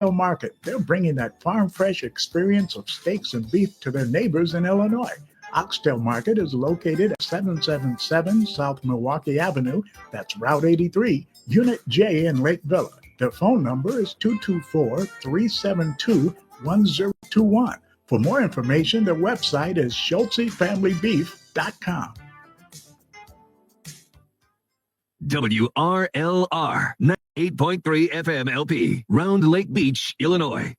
Market. They're bringing that farm fresh experience of steaks and beef to their neighbors in Illinois. Oxtail Market is located at 777 South Milwaukee Avenue. That's Route 83, Unit J in Lake Villa. Their phone number is 224-372-1021. For more information, their website is schultzefamilybeef.com. WRLR 98.3 FM LP, Round Lake Beach, Illinois.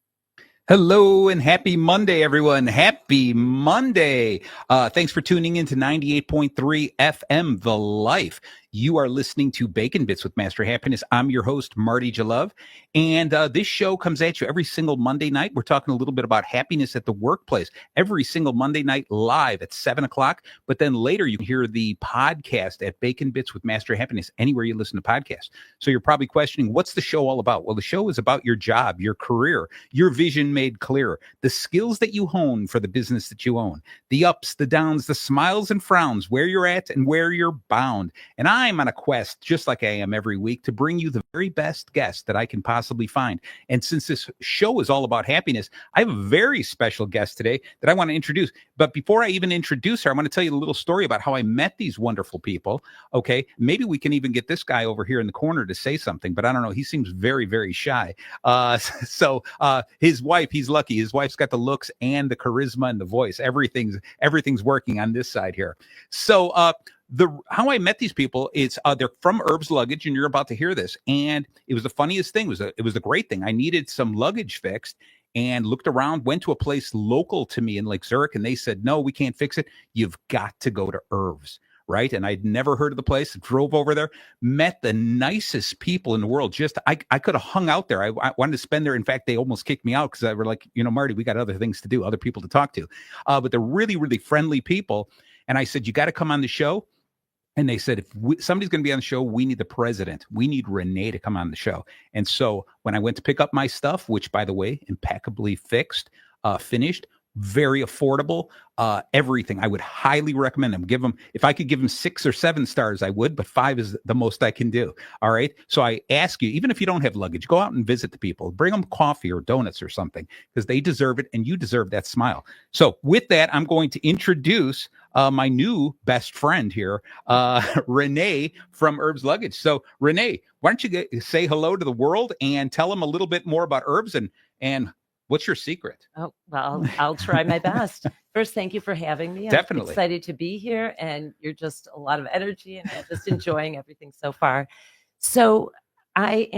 Hello and happy Monday, everyone. Happy Monday. Thanks for tuning in to 98.3 FM, The Life. You are listening to Bacon Bits with Master Happiness. I'm your host, Marty Jalove. And this show comes at you every single Monday night. We're talking a little bit about happiness at the workplace every single Monday night live at 7 o'clock. But then later you can hear the podcast at Bacon Bits with Master Happiness anywhere you listen to podcasts. So you're probably questioning, what's the show all about? Well, the show is about your job, your career, your vision made clear, the skills that you hone for the business that you own, the ups, the downs, the smiles and frowns, where you're at and where you're bound. And I'm on a quest, just like I am every week, to bring you the very best guest that I can possibly find. And since this show is all about happiness, I have a very special guest today that I want to introduce. But before I even introduce her, I want to tell you a little story about how I met these wonderful people. Okay, maybe we can even get this guy over here in the corner to say something, but I don't know. He seems very, very shy. So his wife, he's lucky. His wife's got the looks and the charisma and the voice. Everything's working on this side here. So how I met these people is they're from Luggage, and you're about to hear this. And it was the funniest thing. It was a great thing. I needed some luggage fixed and looked around, went to a place local to me in Lake Zurich, and they said, no, we can't fix it. You've got to go to Irv's. Right. And I'd never heard of the place, drove over there, met the nicest people in the world. I could have hung out there. I wanted to spend there. In fact, they almost kicked me out because they were like, Marty, we got other things to do, other people to talk to. But they're really, really friendly people. And I said, you got to come on the show. And they said, if somebody's going to be on the show, we need the president. We need Renee to come on the show. And so when I went to pick up my stuff, which, by the way, impeccably finished, very affordable, everything. I would highly recommend them. If I could give them 6 or 7 stars, I would, but 5 is the most I can do. All right. So I ask you, even if you don't have luggage, go out and visit the people, bring them coffee or donuts or something, because they deserve it and you deserve that smile. So with that, I'm going to introduce my new best friend here, Renee from Luggage. So Renee, why don't you say hello to the world and tell them a little bit more about Herbs and what's your secret? Oh, well, I'll try my best. First, thank you for having me. Definitely. I'm excited to be here, and you're just a lot of energy, and I'm just enjoying everything so far. So my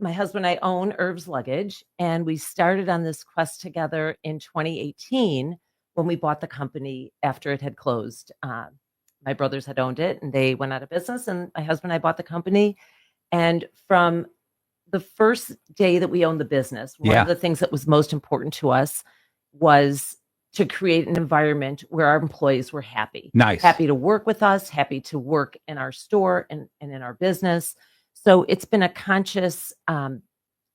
husband and I own Luggage, and we started on this quest together in 2018 when we bought the company after it had closed. My brothers had owned it, and they went out of business, and my husband and I bought the company. And from the first day that we owned the business, one of the things that was most important to us was to create an environment where our employees were happy. Nice. Happy to work with us, happy to work in our store and in our business. So it's been a conscious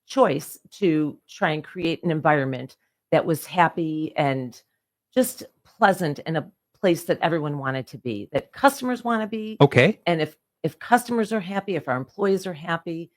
choice to try and create an environment that was happy and just pleasant and a place that everyone wanted to be, that customers want to be. Okay. And if customers are happy, if our employees are happy,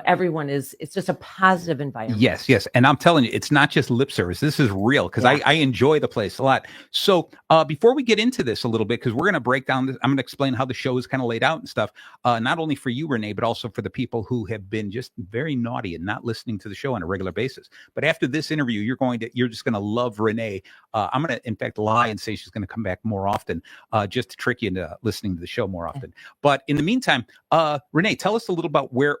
everyone it's just a positive environment. Yes. And I'm telling you, it's not just lip service. This is real because I enjoy the place a lot. So before we get into this a little bit, because we're going to break down this, I'm going to explain how the show is kind of laid out and stuff, not only for you, Renee, but also for the people who have been just very naughty and not listening to the show on a regular basis. But after this interview, you're just going to love Renee. I'm going to, in fact, lie and say she's going to come back more often just to trick you into listening to the show more often. But in the meantime, Renee, tell us a little about where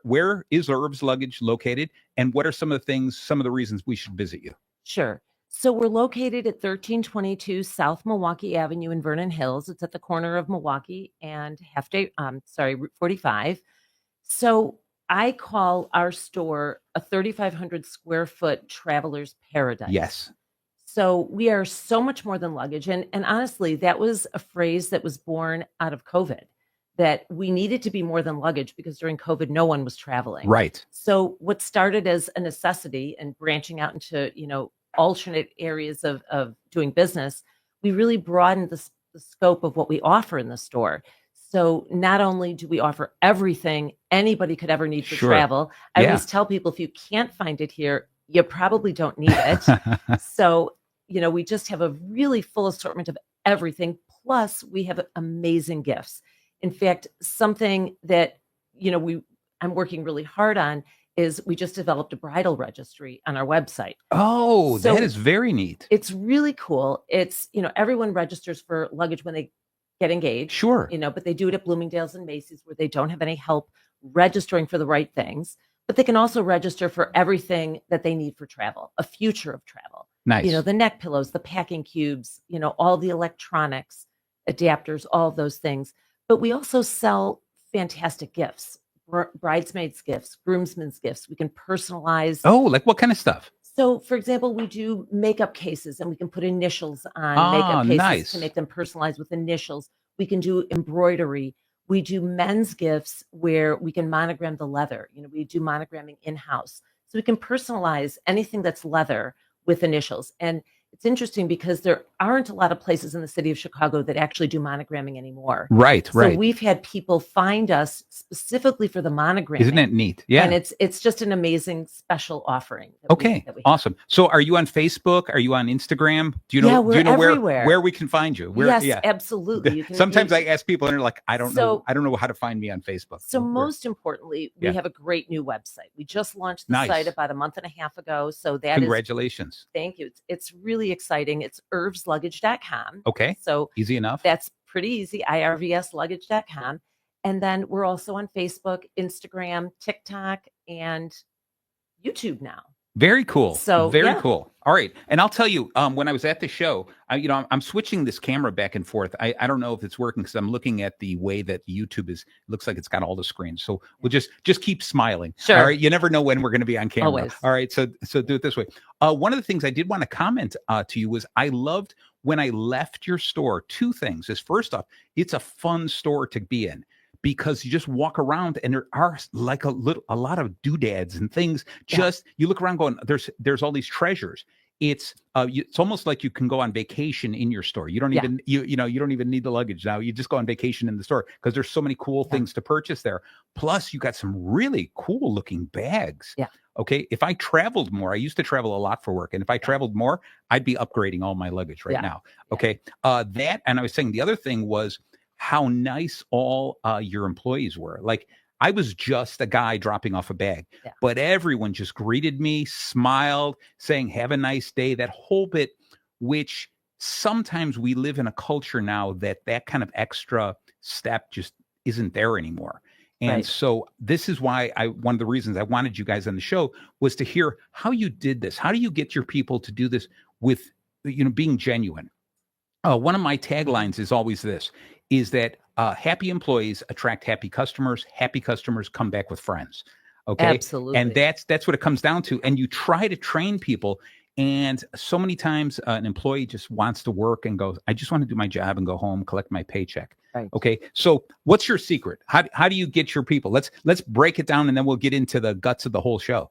is Luggage located, and what are some of the reasons we should visit you? Sure. So we're located at 1322 South Milwaukee Avenue in Vernon Hills. It's at the corner of Milwaukee and Route 45. So I call our store a 3,500 square foot traveler's paradise. Yes. So we are so much more than luggage. And honestly, that was a phrase that was born out of COVID, that we needed to be more than luggage because during COVID, no one was traveling. Right. So what started as a necessity and branching out into, alternate areas of doing business, we really broadened the scope of what we offer in the store. So not only do we offer everything anybody could ever need for travel, I always tell people, if you can't find it here, you probably don't need it. So, we just have a really full assortment of everything. Plus, we have amazing gifts. In fact, something that, I'm working really hard on is we just developed a bridal registry on our website. Oh, So that is very neat. it's really cool. It's, everyone registers for luggage when they get engaged. Sure. But they do it at Bloomingdale's and Macy's where they don't have any help registering for the right things. But they can also register for everything that they need for travel, a future of travel. Nice. The neck pillows, the packing cubes, all the electronics, adapters, all of those things. But we also sell fantastic gifts, bridesmaids gifts, groomsmen's gifts. We can personalize. Oh, like what kind of stuff? So, for example, we do makeup cases and we can put initials on makeup cases nice. to make them personalized with initials. We can do embroidery. We do men's gifts where we can monogram the leather. We do monogramming in-house. So we can personalize anything that's leather with initials. And it's interesting because there aren't a lot of places in the city of Chicago that actually do monogramming anymore. Right. So we've had people find us specifically for the monogramming. Isn't that neat? Yeah. And it's just an amazing special offering. Okay. Awesome. So are you on Facebook? Are you on Instagram? Do you know, Yeah, we're do you know everywhere. where we can find you? Yes, absolutely. You can, Sometimes I ask people and they're like, I don't know how to find me on Facebook. So most importantly, we have a great new website. We just launched the site about a month and a half ago. So congratulations. Thank you. It's really exciting. It's irvsluggage.com. Okay. So easy enough. That's pretty easy. irvsluggage.com. And then we're also on Facebook, Instagram, TikTok, and YouTube now. Very cool. So very cool. All right. And I'll tell you, when I was at the show, I'm switching this camera back and forth. I don't know if it's working because I'm looking at the way that YouTube looks like it's got all the screens. So we'll just keep smiling. Sure. All right. You never know when we're going to be on camera. Always. All right. So do it this way. One of the things I did want to comment to you was I loved when I left your store. Two things is first off, it's a fun store to be in, because you just walk around and there are like a lot of doodads and things. Just you look around going, there's all these treasures. It's almost like you can go on vacation in your store. You don't even you don't even need the luggage now. You just go on vacation in the store because there's so many cool things to purchase there. Plus, you got some really cool looking bags. Yeah. Okay. If I traveled more, I used to travel a lot for work, and if I traveled more, I'd be upgrading all my luggage right now. Okay. That, and I was saying the other thing was how nice all your employees were. Like, I was just a guy dropping off a bag, but everyone just greeted me, smiled, saying, have a nice day, that whole bit, which sometimes we live in a culture now that kind of extra step just isn't there anymore. And so this is why one of the reasons I wanted you guys on the show was to hear how you did this. How do you get your people to do this with, being genuine? One of my taglines is always this, is that happy employees attract happy customers come back with friends. Okay. Absolutely. And that's what it comes down to. And you try to train people. And so many times an employee just wants to work and goes, I just want to do my job and go home, collect my paycheck. Right. Okay. So what's your secret? How do you get your people? Let's break it down and then we'll get into the guts of the whole show.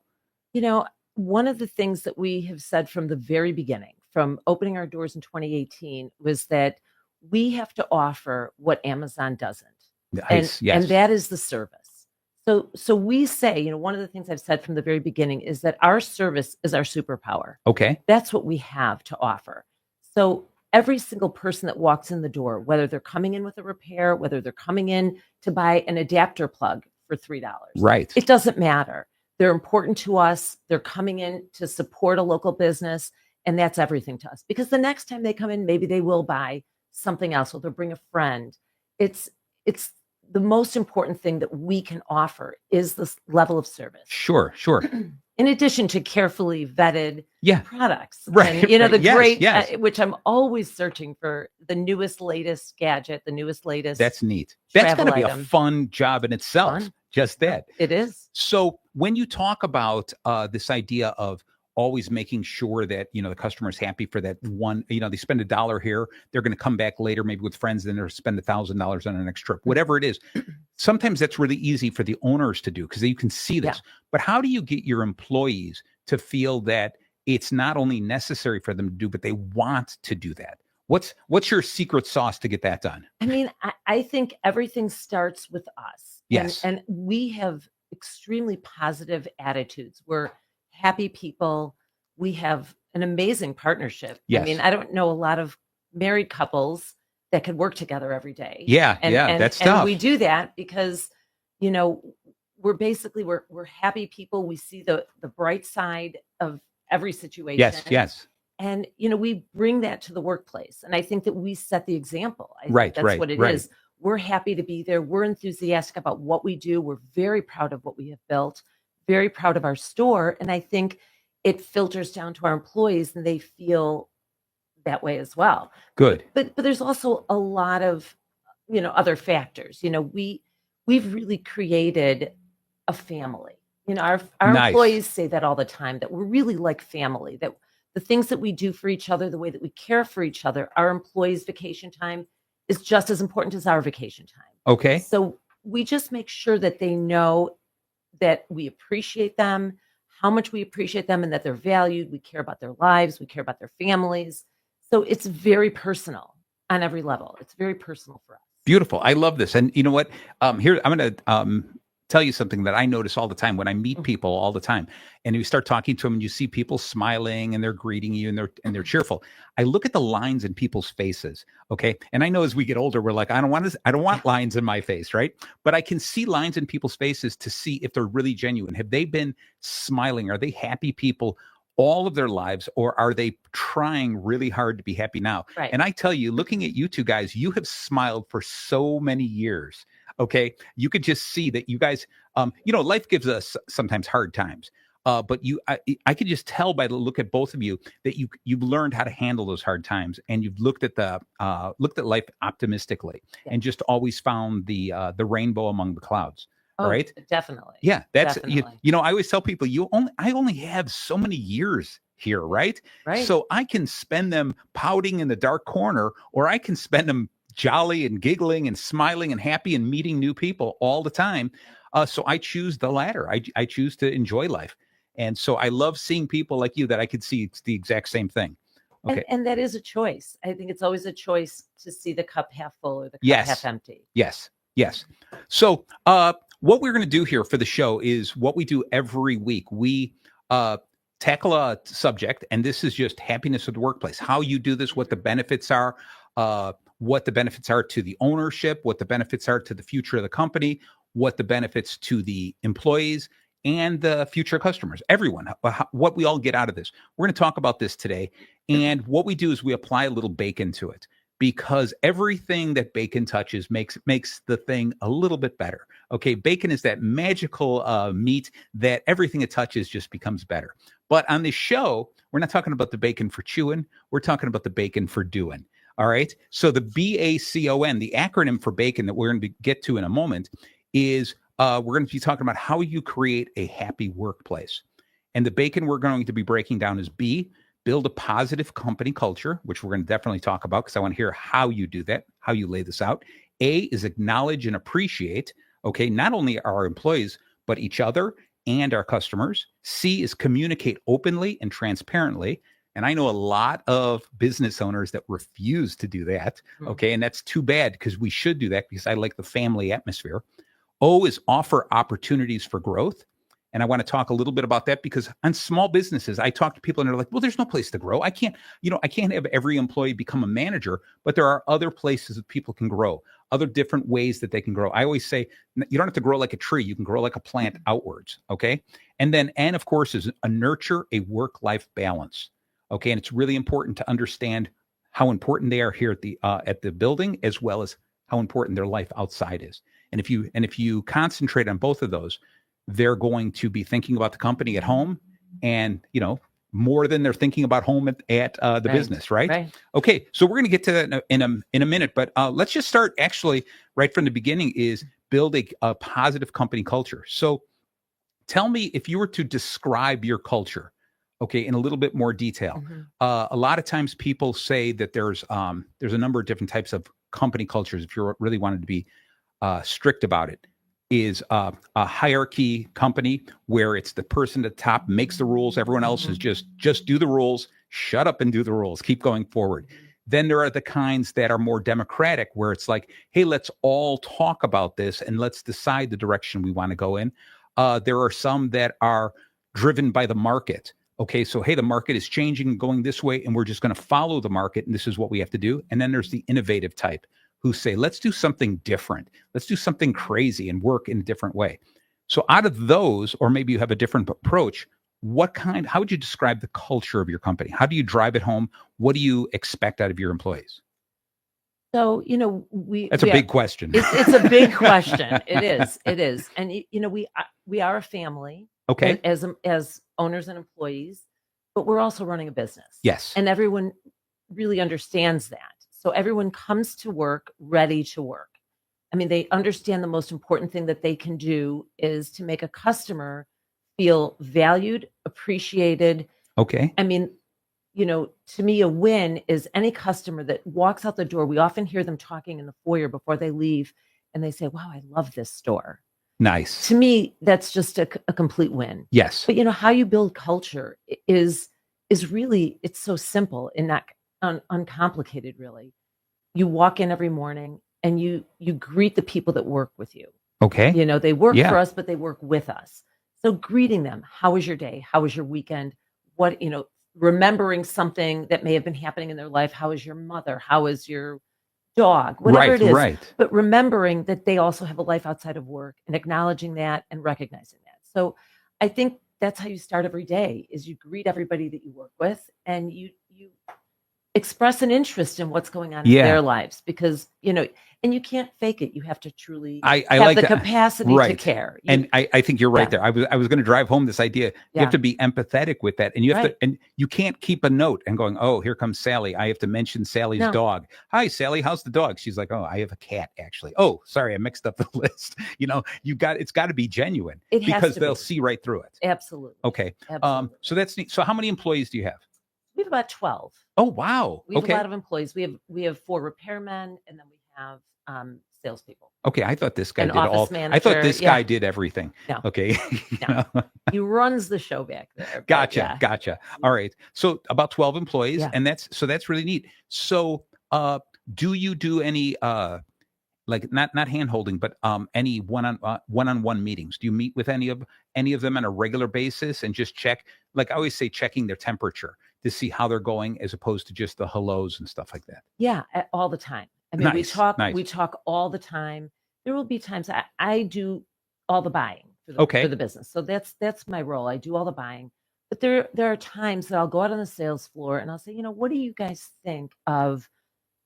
One of the things that we have said from the very beginning, from opening our doors in 2018, was that we have to offer what Amazon doesn't. Nice. And that is the service. So we say, one of the things I've said from the very beginning is that our service is our superpower. Okay. That's what we have to offer. So every single person that walks in the door, whether they're coming in with a repair, whether they're coming in to buy an adapter plug for $3, right? It doesn't matter. They're important to us. They're coming in to support a local business. And that's everything to us, because the next time they come in, maybe they will buy something else, or they'll bring a friend. It's the most important thing that we can offer is this level of service. Sure. In addition to carefully vetted products. Right. And, the great, yes. which I'm always searching for, the newest, latest gadget, the newest, latest. That's neat. That's going to be item. a fun job in itself. Fun. Just that. It is. So when you talk about this idea of always making sure that, the customer is happy for that one, they spend $1 here, they're going to come back later, maybe with friends, then they'll spend $1,000 on the next trip, whatever it is. Sometimes that's really easy for the owners to do because you can see this. But how do you get your employees to feel that it's not only necessary for them to do, but they want to do that? What's your secret sauce to get that done? I mean, I think everything starts with us. Yes. And we have extremely positive attitudes. We're happy people. We have an amazing partnership. Yes. I mean, I don't know a lot of married couples that could work together every day. Yeah, And that's tough. we do that because, you know, we're happy people. We see the bright side of every situation. Yes. And, you know, we bring that to the workplace. And I think that we set the example. I Right, think that's what it right. is. We're happy to be there. We're enthusiastic about what we do. We're very proud of what we have built, very proud of our store. And I think it filters down to our employees and they feel that way as well. Good. But there's also a lot of, you know, other factors. You know, we've really created a family. You know, our Nice. employees say that all the time, that we're really like family, that the things that we do for each other, the way that we care for each other, our employees' vacation time is just as important as our vacation time. Okay. So we just make sure that they know that we appreciate them, how much we appreciate them, and that they're valued. We care about their lives. We care about their families. So it's very personal on every level. It's very personal for us. Beautiful. I love this. And you know what? Here, I'm going to tell you something that I notice all the time when I meet people all the time. And you start talking to them and you see people smiling and they're greeting you and they're cheerful. I look at the lines in people's faces. Okay. And I know as we get older, we're like, I don't want lines in my face. Right. But I can see lines in people's faces to see if they're really genuine. Have they been smiling? Are they happy people all of their lives, or are they trying really hard to be happy now? Right. And I tell you, looking at you two guys, you have smiled for so many years. Okay. You could just see that you guys, you know, life gives us sometimes hard times. But I could just tell by the look at both of you that you've learned how to handle those hard times, and you've looked at life optimistically, and just always found the rainbow among the clouds. Oh, right? Definitely. Yeah, that's Definitely. you know, I always tell people I only have so many years here, right? Right. So I can spend them pouting in the dark corner, or I can spend them jolly and giggling and smiling and happy and meeting new people all the time. So I choose the latter. I choose to enjoy life. And so I love seeing people like you that I could see it's the exact same thing. Okay. And that is a choice. I think it's always a choice to see the cup half full or the cup Yes. half empty. Yes. So what we're going to do here for the show is what we do every week. We tackle a subject, and this is just happiness at the workplace. How you do this, what the benefits are, what the benefits are to the ownership, what the benefits are to the future of the company, what the benefits to the employees and the future customers, everyone, what we all get out of this. We're going to talk about this today. And what we do is we apply a little bacon to it, because everything that bacon touches makes the thing a little bit better. Okay, bacon is that magical meat that everything it touches just becomes better. But on this show, we're not talking about the bacon for chewing. We're talking about the bacon for doing. All right. So the BACON, the acronym for bacon that we're going to get to in a moment, is we're going to be talking about how you create a happy workplace. And the bacon we're going to be breaking down is B, build a positive company culture, which we're going to definitely talk about because I want to hear how you do that, how you lay this out. A is acknowledge and appreciate, okay, not only our employees, but each other and our customers. C is communicate openly and transparently. And I know a lot of business owners that refuse to do that, okay, and that's too bad because we should do that because I like the family atmosphere. O is offer opportunities for growth. And I want to talk a little bit about that because on small businesses, I talk to people and they're like, well, there's no place to grow. I can't have every employee become a manager, but there are other places that people can grow, other different ways that they can grow. I always say, you don't have to grow like a tree. You can grow like a plant outwards. Okay. And then N, of course, is a nurture a work-life balance. Okay. And it's really important to understand how important they are here at the building, as well as how important their life outside is. And if you concentrate on both of those, they're going to be thinking about the company at home and, more than they're thinking about home at the business, right? Okay. So we're going to get to that in a minute, but let's just start actually right from the beginning is build a positive company culture. So tell me if you were to describe your culture, okay, in a little bit more detail. A lot of times people say that there's a number of different types of company cultures. If you really wanted to be strict about it, is a hierarchy company where it's the person at the top makes the rules. Everyone else is just do the rules, shut up and do the rules, keep going forward. Then there are the kinds that are more democratic where it's like, hey, let's all talk about this and let's decide the direction we want to go in. There are some that are driven by the market. Okay, so hey, the market is changing and going this way, and we're just going to follow the market, and this is what we have to do. And then there's the innovative type who say, let's do something different. Let's do something crazy and work in a different way. So out of those, or maybe you have a different approach, how would you describe the culture of your company? How do you drive it home? What do you expect out of your employees? So, that's a big question. It's a big question. It is. And, we are a family. Okay. As owners and employees, but we're also running a business. Yes. And everyone really understands that. So everyone comes to work ready to work. I mean, they understand the most important thing that they can do is to make a customer feel valued, appreciated. Okay. I mean, to me, a win is any customer that walks out the door. We often hear them talking in the foyer before they leave, and they say, wow, I love this store. Nice. To me, that's just a complete win. Yes. But how you build culture is really, it's so simple and not uncomplicated, really. You walk in every morning and you greet the people that work with you. Okay. They work for us, but they work with us. So greeting them, how was your day? How was your weekend? What, remembering something that may have been happening in their life. How is your mother? How is your dog? Whatever it is. Right. But remembering that they also have a life outside of work and acknowledging that and recognizing that. So I think that's how you start every day is you greet everybody that you work with and you express an interest in what's going on in their lives because, and you can't fake it. You have to truly I have like the that. capacity to care. And I think you're right there. I was going to drive home this idea. You have to be empathetic with that. And you have to, and you can't keep a note and going, oh, here comes Sally. I have to mention Sally's dog. Hi, Sally. How's the dog? She's like, oh, I have a cat actually. Oh, sorry. I mixed up the list. It's got to be genuine because they'll see right through it. Absolutely. Okay. Absolutely. So that's neat. So how many employees do you have? We have about 12. Oh, wow. We have a lot of employees. We have 4 repairmen and then we have salespeople. Okay, I thought this guy An did office all. manager, I thought this guy did everything. No. Okay. No. He runs the show back there. Gotcha. All right. So about 12 employees, and that's really neat. So, do you do any like not hand holding, but any one-on-one meetings? Do you meet with any of them on a regular basis and just check? Like I always say, checking their temperature to see how they're going, as opposed to just the hellos and stuff like that. Yeah, all the time. I mean, Nice. we talk all the time. There will be times I do all the buying for the business. So that's my role. I do all the buying. But there are times that I'll go out on the sales floor and I'll say, what do you guys think of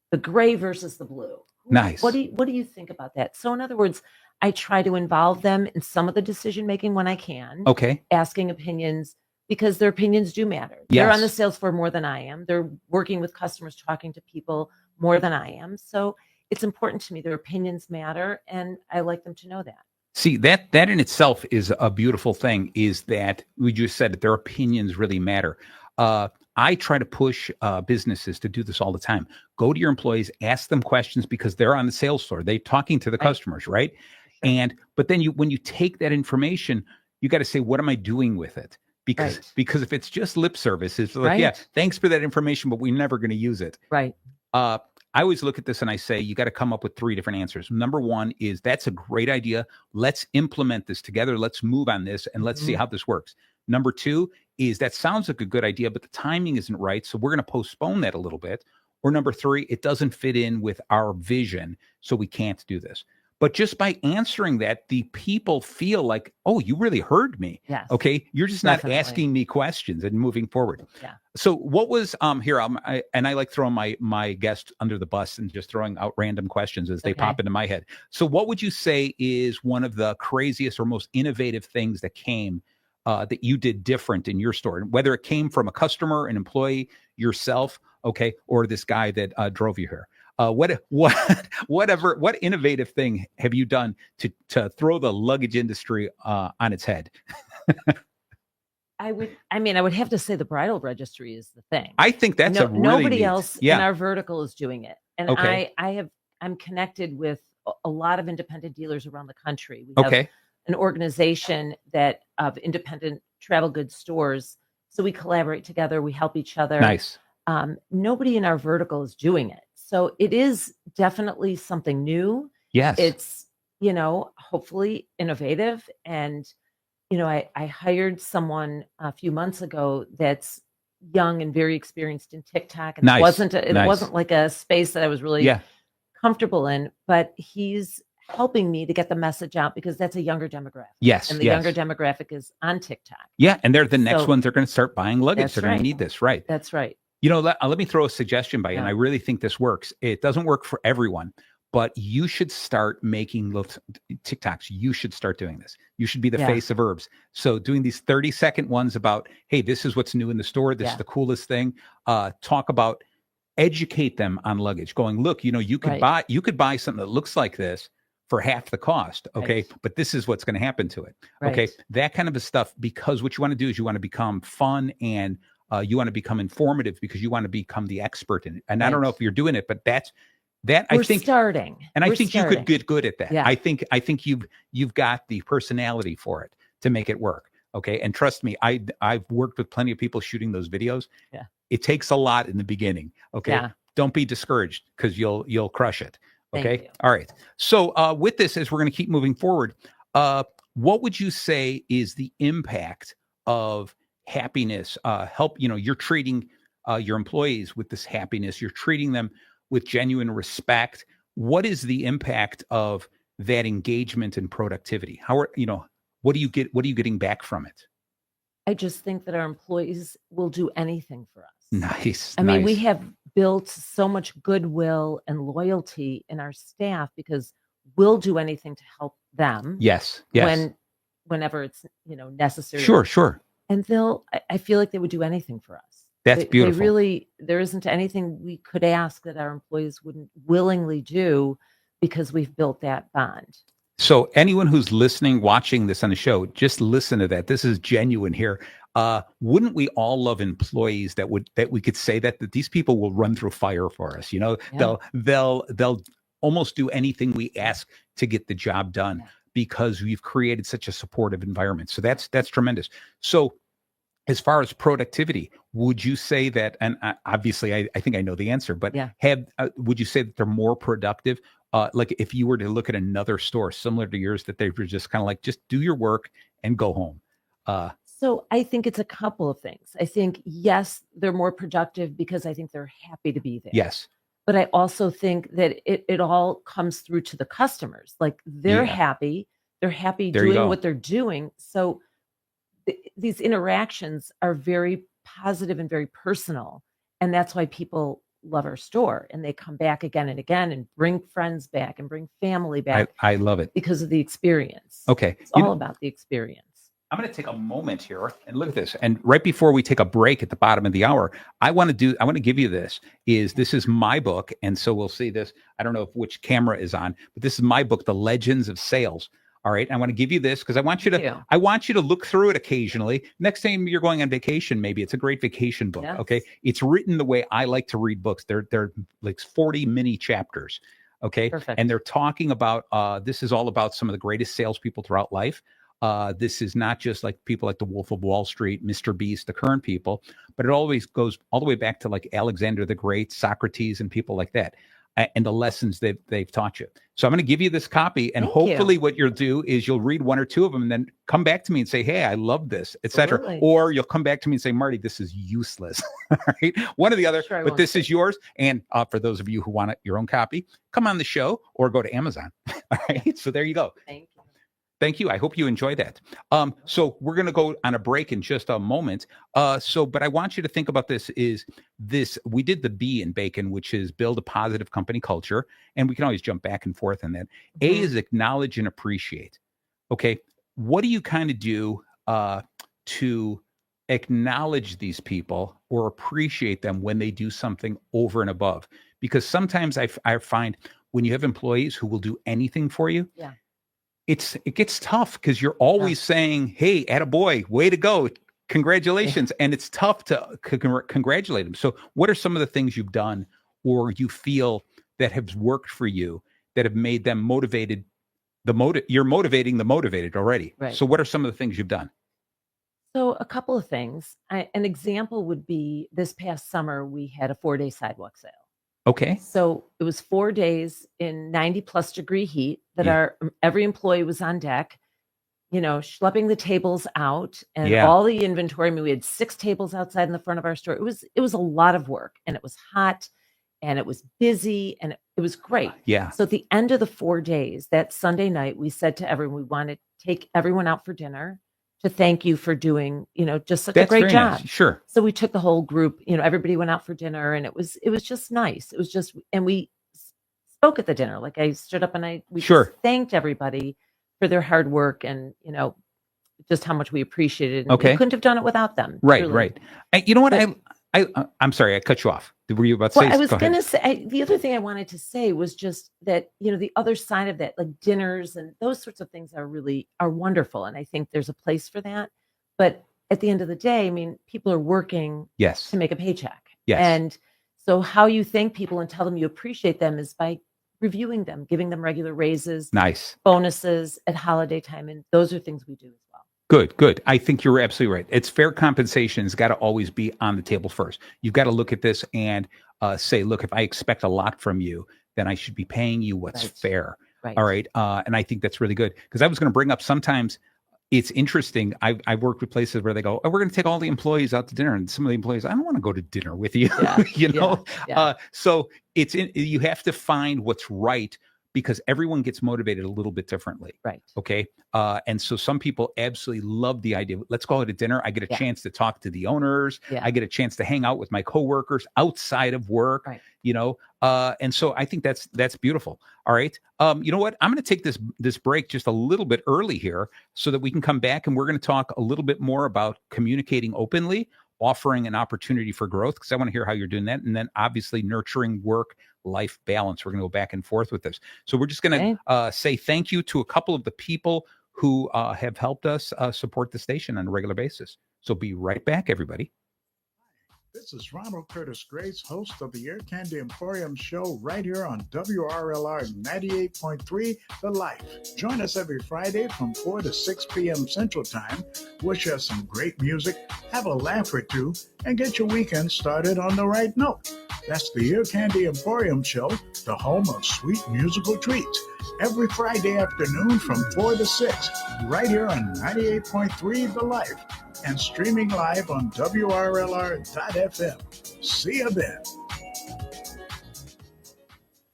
the gray versus the blue? Nice. What do you think about that? So in other words, I try to involve them in some of the decision making when I can. Okay. Asking opinions because their opinions do matter. Yes. They're on the sales floor more than I am. They're working with customers, talking to people more than I am. So it's important to me. Their opinions matter, and I like them to know that. See, that in itself is a beautiful thing, is that we just said that their opinions really matter. I try to push businesses to do this all the time. Go to your employees, ask them questions because they're on the sales floor. They're talking to the customers, right? Sure. But then when you take that information, you got to say, what am I doing with it? Because if it's just lip service, it's like, yeah, thanks for that information, but we're never going to use it. Right. I always look at this and I say, you got to come up with 3 different answers. Number 1 is, that's a great idea. Let's implement this together. Let's move on this and let's see how this works. Number 2 is, that sounds like a good idea, but the timing isn't right. So we're going to postpone that a little bit. Or number 3, it doesn't fit in with our vision, so we can't do this. But just by answering that, the people feel like, oh, you really heard me. Yes. Okay. You're just not asking me questions and moving forward. Yeah. So what was here? I like throwing my guests under the bus and just throwing out random questions as they pop into my head. So what would you say is one of the craziest or most innovative things that came that you did different in your store, whether it came from a customer, an employee, yourself, okay, or this guy that drove you here? What innovative thing have you done to throw the luggage industry on its head? I would have to say the bridal registry is the thing. I think that's nobody else in our vertical is doing it. And I'm connected with a lot of independent dealers around the country. We have an organization of independent travel goods stores. So we collaborate together. We help each other. Nice. Nobody in our vertical is doing it. So it is definitely something new. Yes. It's, hopefully innovative. And, I hired someone a few months ago that's young and very experienced in TikTok, and Nice. it Nice. wasn't like a space that I was really Yeah. comfortable in, but he's helping me to get the message out because that's a younger demographic. Yes. And the younger demographic is on TikTok. Yeah. And they're the next So- ones they're going to start buying luggage. That's They're going to right. need this. Right. That's right. Let me throw a suggestion by you, and Yeah. I really think this works. It doesn't work for everyone, but you should start making little TikToks. You should start doing this. You should be the Yeah. face of Herbs. So doing these 30-second ones about, hey, this is what's new in the store. This is the coolest thing. Talk about, educate them on luggage. Going, look, you could buy something that looks like this for half the cost. Okay. Right. But this is what's going to happen to it. Right. Okay. That kind of a stuff, because what you want to do is you want to become fun, and you want to become informative because you want to become the expert in it. And I don't know if you're doing it, but We're I think starting. And We're I think starting. you could get good at that. Yeah. I think you've got the personality for it to make it work. Okay. And trust me, I've worked with plenty of people shooting those videos. Yeah. It takes a lot in the beginning. Okay. Yeah. Don't be discouraged, because you'll crush it. Thank Okay. you. All right. So with this, as we're going to keep moving forward, what would you say is the impact of happiness? You're treating your employees with this happiness. You're treating them with genuine respect. What is the impact of that engagement and productivity? What are you getting back from it? I just think that our employees will do anything for us. Nice. I mean, we have built so much goodwill and loyalty in our staff because we'll do anything to help them. Yes. Whenever it's necessary. Sure. And I feel like they would do anything for us. That's beautiful. There isn't anything we could ask that our employees wouldn't willingly do because we've built that bond. So anyone who's listening, watching this on the show, just listen to that. This is genuine here. Wouldn't we all love employees that we could say that these people will run through fire for us? They'll almost do anything we ask to get the job done because we've created such a supportive environment. So that's tremendous. So as far as productivity, would you say that, and obviously I think I know the answer, but would you say that they're more productive? Like if you were to look at another store similar to yours, that they were just kind of like, just do your work and go home. So I think it's a couple of things. I think, yes, they're more productive because I think they're happy to be there. Yes. But I also think that it all comes through to the customers. Like they're happy. They're happy doing what they're doing. So these interactions are very positive and very personal. And that's why people love our store. And they come back again and again and bring friends back and bring family back. I love it. Because of the experience. Okay. It's all about the experience. I'm going to take a moment here and look at this. And right before we take a break at the bottom of the hour, I want to give you this is my book. And so we'll see this. I don't know which camera is on, but this is my book, The Legends of Sales. All right. I want to give you this because I want you to look through it occasionally. Next time you're going on vacation, maybe it's a great vacation book. Yes. Okay. It's written the way I like to read books. They're like 40 mini chapters. Okay. Perfect. And they're talking about, this is all about some of the greatest salespeople throughout life. This is not just like people like the Wolf of Wall Street, Mr. Beast, the current people, but it always goes all the way back to like Alexander the Great, Socrates, and people like that, and the lessons they've taught you. So I'm going to give you this copy, and hopefully what you'll do is you'll read one or two of them and then come back to me and say, hey, I love this, etc. Or you'll come back to me and say, Marty, this is useless. All right. One or the other, but this is yours. And for those of you who want your own copy, come on the show or go to Amazon. All right. So there you go. Thank you. I hope you enjoy that. So we're going to go on a break in just a moment. But I want you to think about this we did the B in Bacon, which is build a positive company culture. And we can always jump back and forth on that. Mm-hmm. A is acknowledge and appreciate. Okay. What do you kind of do to acknowledge these people or appreciate them when they do something over and above? Because sometimes I find when you have employees who will do anything for you, it gets tough because you're always saying, hey, attaboy, way to go. Congratulations. And it's tough to congratulate them. So what are some of the things you've done or you feel that have worked for you that have made them motivated? You're motivating the motivated already. Right. So what are some of the things you've done? So a couple of things. An example would be this past summer, we had a 4-day sidewalk sale. Okay. So it was 4 days in 90 plus degree heat that every employee was on deck. schlepping the tables out and Yeah. all the inventory. I mean, we had 6 tables outside in the front of our store. It was a lot of work, and it was hot and it was busy, and it was great. Yeah. So at the end of the 4 days, that Sunday night, we said to everyone, we want to take everyone out for dinner to thank you for doing, just such a great very job. nice. Sure. So we took the whole group, everybody went out for dinner, and it was just nice. It was just, and we spoke at the dinner. Like I stood up and we Sure. just thanked everybody for their hard work and, just how much we appreciated. And Okay. we couldn't have done it without them. Right. truly. Right. And you know what? But- I'm sorry. I cut you off. Were you about to Well, say? I was Go ahead. going to say, the other thing I wanted to say was just that, the other side of that, like dinners and those sorts of things are wonderful. And I think there's a place for that. But at the end of the day, I mean, people are working Yes. to make a paycheck. Yes. And so how you thank people and tell them you appreciate them is by reviewing them, giving them regular raises, Nice. bonuses at holiday time. And those are things we do as well. Good, good. I think you're absolutely right. It's fair compensation has got to always be on the table first. You've got to look at this and say, look, if I expect a lot from you, then I should be paying you what's Right. fair. Right. All right. And I think that's really good because I was going to bring up sometimes it's interesting. I've worked with places where they go, oh, we're going to take all the employees out to dinner. And some of the employees, I don't want to go to dinner with you. Yeah, yeah. So you have to find what's right because everyone gets motivated a little bit differently. Right. Okay. And so some people absolutely love the idea. Let's call it a dinner. I get a Yeah. chance to talk to the owners. Yeah. I get a chance to hang out with my coworkers outside of work, Right. and so I think that's beautiful. All right. You know what? I'm going to take this break just a little bit early here so that we can come back and we're going to talk a little bit more about communicating openly, offering an opportunity for growth, because I want to hear how you're doing that. And then obviously nurturing work-life balance. We're going to go back and forth with this. So we're just going to say thank you to a couple of the people who have helped us support the station on a regular basis. So be right back, everybody. This is Ronald Curtis Grace, host of the Air Candy Emporium show right here on WRLR 98.3 The Life. Join us every Friday from 4 to 6 p.m. Central Time. Wish us some great music, have a laugh or two, and get your weekend started on the right note. That's the Air Candy Emporium show, the home of sweet musical treats. Every Friday afternoon from 4 to 6, right here on 98.3 The Life. And streaming live on WRLR.FM. See you then.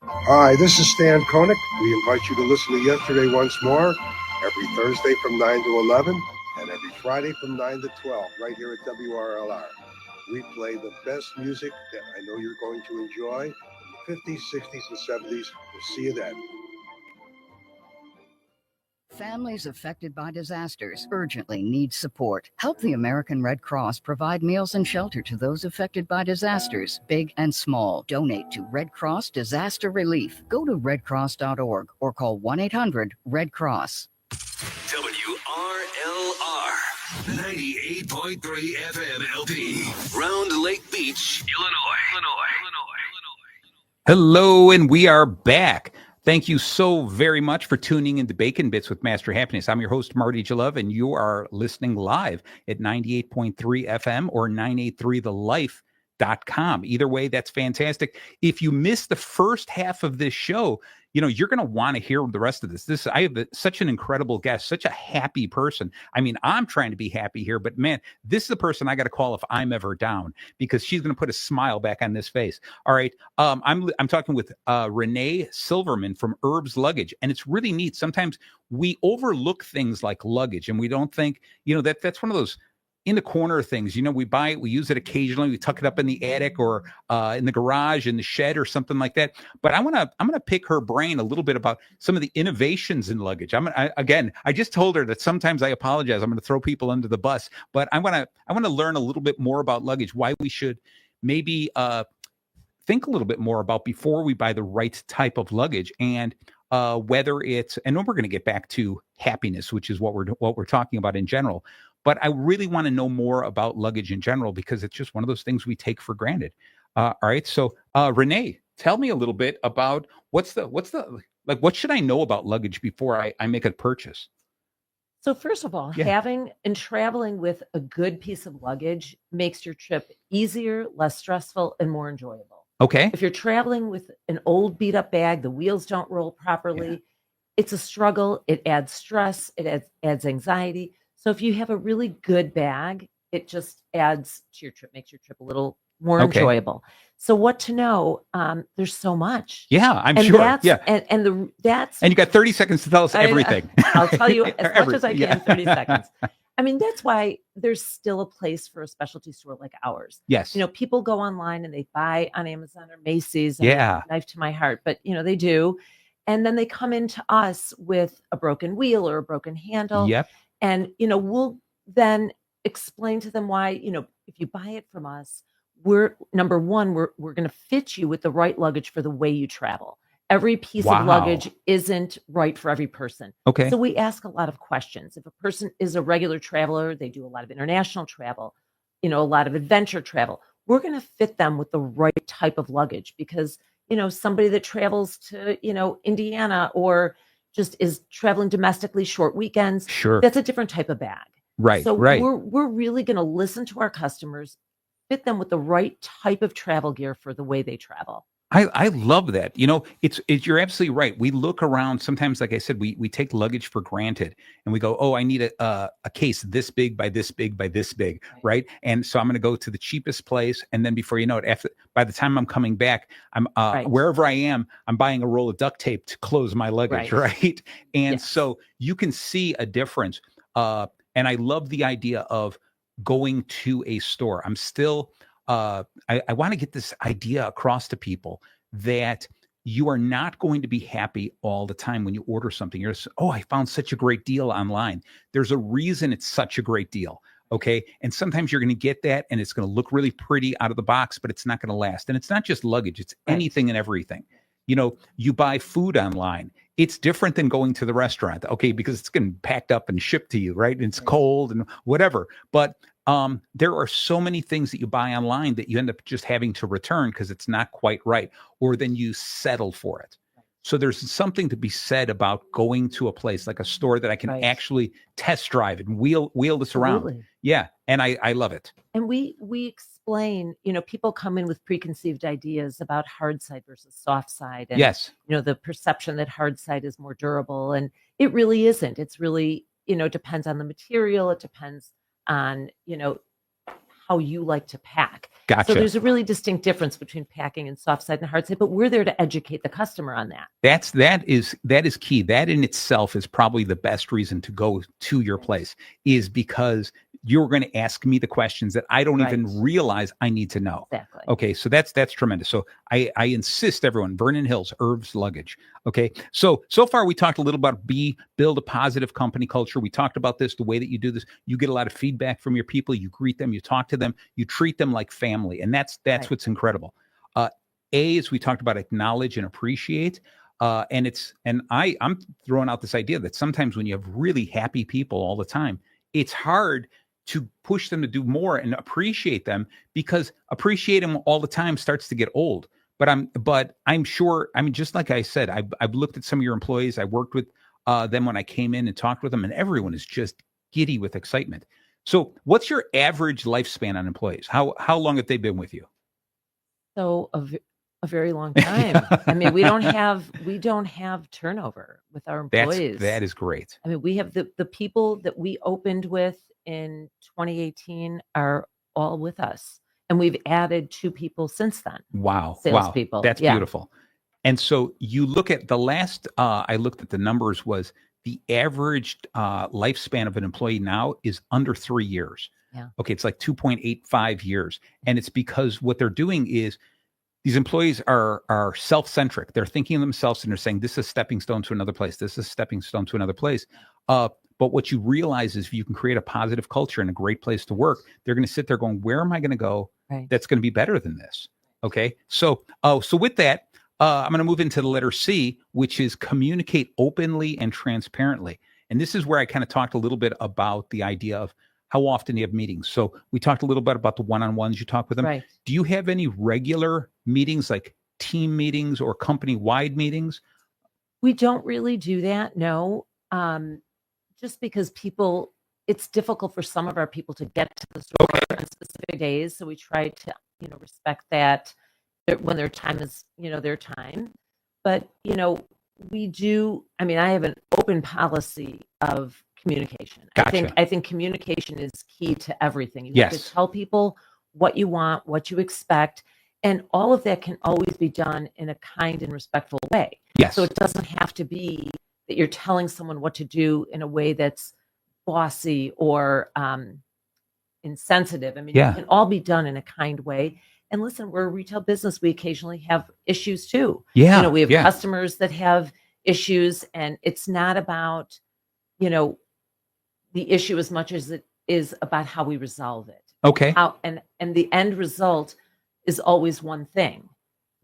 Hi, this is Stan Koenig. We invite you to listen to Yesterday Once More every Thursday from 9 to 11 and every Friday from 9 to 12 right here at WRLR. We play the best music that I know you're going to enjoy in the 50s, 60s, and 70s. We'll see you then. Families affected by disasters urgently need support. Help the American Red Cross provide meals and shelter to those affected by disasters, big and small. Donate to Red Cross Disaster Relief. Go to redcross.org or call 1-800-RED-CROSS. WRLR 98.3 FM LP, Round Lake Beach, Illinois. Hello, and we are back. Thank you so very much for tuning into Bacon Bits with Master Happiness. I'm your host, Marty Jalove, and you are listening live at 98.3 FM or 983thelife.com. Either way, that's fantastic. If you missed the first half of this show, you're going to want to hear the rest of this. I have such an incredible guest, such a happy person. I mean, I'm trying to be happy here, but man, this is the person I got to call if I'm ever down because she's going to put a smile back on this face. All right. I'm talking with Renee Silverman from Herbs Luggage, and it's really neat. Sometimes we overlook things like luggage and we don't think, that's one of those in the corner things. We buy it, we use it occasionally, we tuck it up in the attic or in the garage, in the shed or something like that. But I'm gonna pick her brain a little bit about some of the innovations in luggage. I just told her that sometimes I apologize. I'm gonna throw people under the bus, but I want to learn a little bit more about luggage, why we should maybe think a little bit more about before we buy the right type of luggage, and whether it's, and then we're going to get back to happiness, which is what we're talking about in general. But I really want to know more about luggage in general because it's just one of those things we take for granted. All right. So Renee, tell me a little bit about what should I know about luggage before I make a purchase? So first of all, having and traveling with a good piece of luggage makes your trip easier, less stressful, and more enjoyable. Okay. If you're traveling with an old beat up bag, the wheels don't roll properly. it's a struggle. It adds stress. It adds anxiety. So if you have a really good bag, it just adds to your trip, makes your trip a little more Okay. enjoyable. So what to know? There's so much. Yeah, I'm And sure. that's Yeah. that's And you got 30 seconds to tell us everything. I'll tell you as much as I can in 30 Yeah. seconds. I mean, that's why there's still a place for a specialty store like ours. Yes. You know, people go online and they buy on Amazon or Macy's. I mean, Yeah. knife to my heart, but they do. And then they come into us with a broken wheel or a broken handle. Yep. And, we'll then explain to them why, if you buy it from us, we're going to fit you with the right luggage for the way you travel. Every piece Wow. of luggage isn't right for every person. Okay. So we ask a lot of questions. If a person is a regular traveler, they do a lot of international travel, a lot of adventure travel, we're going to fit them with the right type of luggage because, somebody that travels to, Indiana or just is traveling domestically short weekends, Sure. that's a different type of bag. Right. So right. we're really going to listen to our customers, fit them with the right type of travel gear for the way they travel. I love that. It's you're absolutely right. We look around sometimes, like I said, we take luggage for granted and we go, oh, I need a case this big by this big by this big. Right. And so I'm going to go to the cheapest place. And then before you know it, by the time I'm coming back, I'm wherever I am, I'm buying a roll of duct tape to close my luggage. Right. And so you can see a difference. And I love the idea of going to a store. I'm still I want to get this idea across to people that you are not going to be happy all the time when you order something. You're just, I found such a great deal online. There's a reason it's such a great deal. Okay. And sometimes you're going to get that and it's going to look really pretty out of the box, but it's not going to last. And it's not just luggage. It's anything and everything. You buy food online. It's different than going to the restaurant. Okay. Because it's getting packed up and shipped to you. Right. And it's cold and whatever. But there are so many things that you buy online that you end up just having to return because it's not quite right, or then you settle for it. So there's something to be said about going to a place like a store that I can actually test drive and wheel this around. Yeah. And I love it. And we explain, people come in with preconceived ideas about hard side versus soft side. And, the perception that hard side is more durable. And it really isn't. It's really, depends on the material. It depends on, how you like to pack. Gotcha. So there's a really distinct difference between packing and soft side and hard side, but we're there to educate the customer on that. That is key. That in itself is probably the best reason to go to your place, is because you're going to ask me the questions that I don't even realize I need to know. Exactly. Okay. So that's tremendous. So I insist everyone, Vernon Hills, Irv's Luggage. Okay. So far we talked a little about build a positive company culture. We talked about this, the way that you do this. You get a lot of feedback from your people. You greet them, you talk to them, you treat them like family. And that's what's incredible. As we talked about, acknowledge and appreciate. I'm throwing out this idea that sometimes when you have really happy people all the time, it's hard to push them to do more and appreciate them, because appreciate them all the time starts to get old. But I'm sure, just like I said, I've looked at some of your employees. I worked with them when I came in and talked with them, and everyone is just giddy with excitement. So what's your average lifespan on employees? How long have they been with you? So a very long time. I mean, we don't have turnover with our employees. That is great. I mean, we have the people that we opened with in 2018 are all with us, and we've added 2 people since then. Wow. Salespeople. That's beautiful. And so you look at the last, I looked at the numbers, was the average lifespan of an employee now is under 3 years. Yeah. Okay. It's like 2.85 years. And it's because what they're doing is these employees are self-centric. They're thinking of themselves and they're saying, this is a stepping stone to another place. This is a stepping stone to another place. But what you realize is if you can create a positive culture and a great place to work, they're going to sit there going, where am I going to go that's going to be better than this? Okay. So with that, I'm going to move into the letter C, which is communicate openly and transparently. And this is where I kind of talked a little bit about the idea of how often you have meetings. So we talked a little bit about the one-on-ones you talk with them. Right. Do you have any regular meetings, like team meetings or company-wide meetings? We don't really do that. No. Just because it's difficult for some of our people to get to the store on specific days. So we try to, respect that when their time is, their time. But, we do. I mean, I have an open policy of communication. Gotcha. I think communication is key to everything. You have Yes. to tell people what you want, what you expect, and all of that can always be done in a kind and respectful way. Yes. So it doesn't have to be that you're telling someone what to do in a way that's bossy or insensitive. I mean, Yeah. it can all be done in a kind way. And listen, we're a retail business. We occasionally have issues too. Yeah. You know, we have yeah. customers that have issues, and it's not about, you know, the issue as much as it is about how we resolve it. Okay. How and the end result is always one thing.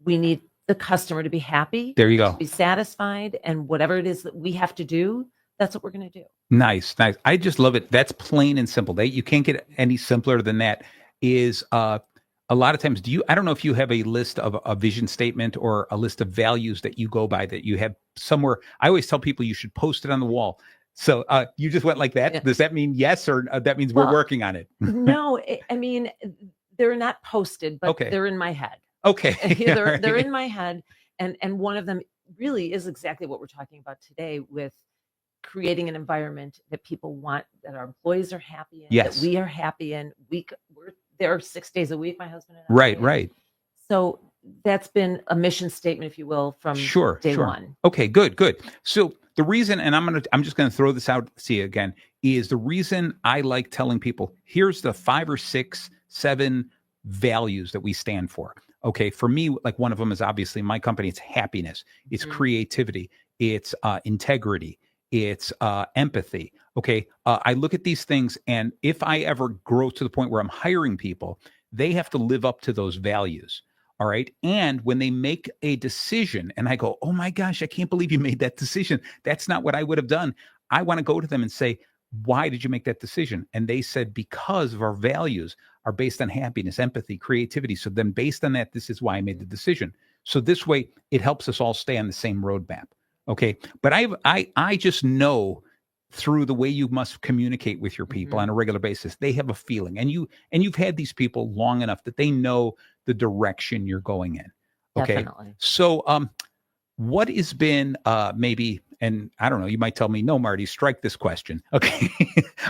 We need the customer to be happy, There you go. to be satisfied, and whatever it is that we have to do, that's what we're going to do. Nice. I just love it. That's plain and simple. You can't get any simpler than that. Is a lot of times, I don't know if you have a list of a vision statement or a list of values that you go by that you have somewhere. I always tell people you should post it on the wall. So you just went like that. Yeah. Does that mean yes, or that means we're working on it? No, I mean, they're not posted, but Okay. they're in my head. Okay. They're in my head. And one of them really is exactly what we're talking about today, with creating an environment that people want, that our employees are happy in, Yes. that we are happy in. We're there 6 days a week, my husband and I. Right. So that's been a mission statement, if you will, from day one. Okay, good. So the reason, and I'm just going to throw this out to you again, is the reason I like telling people, here's the 5 or 6, 7 values that we stand for. Okay, for me, like one of them is obviously my company. It's happiness, it's creativity, it's integrity, it's empathy. Okay, I look at these things, and if I ever grow to the point where I'm hiring people, they have to live up to those values. All right. And when they make a decision and I go, oh my gosh, I can't believe you made that decision. That's not what I would have done. I want to go to them and say, why did you make that decision? And they said, because of our values are based on happiness, empathy, creativity. So then based on that, this is why I made the decision. So this way it helps us all stay on the same roadmap. Okay. But I just know through the way you must communicate with your people on a regular basis, they have a feeling, and you've had these people long enough that they know the direction you're going in. Okay. Definitely. So, what has been, maybe, and I don't know, you might tell me, no, Marty, strike this question. Okay.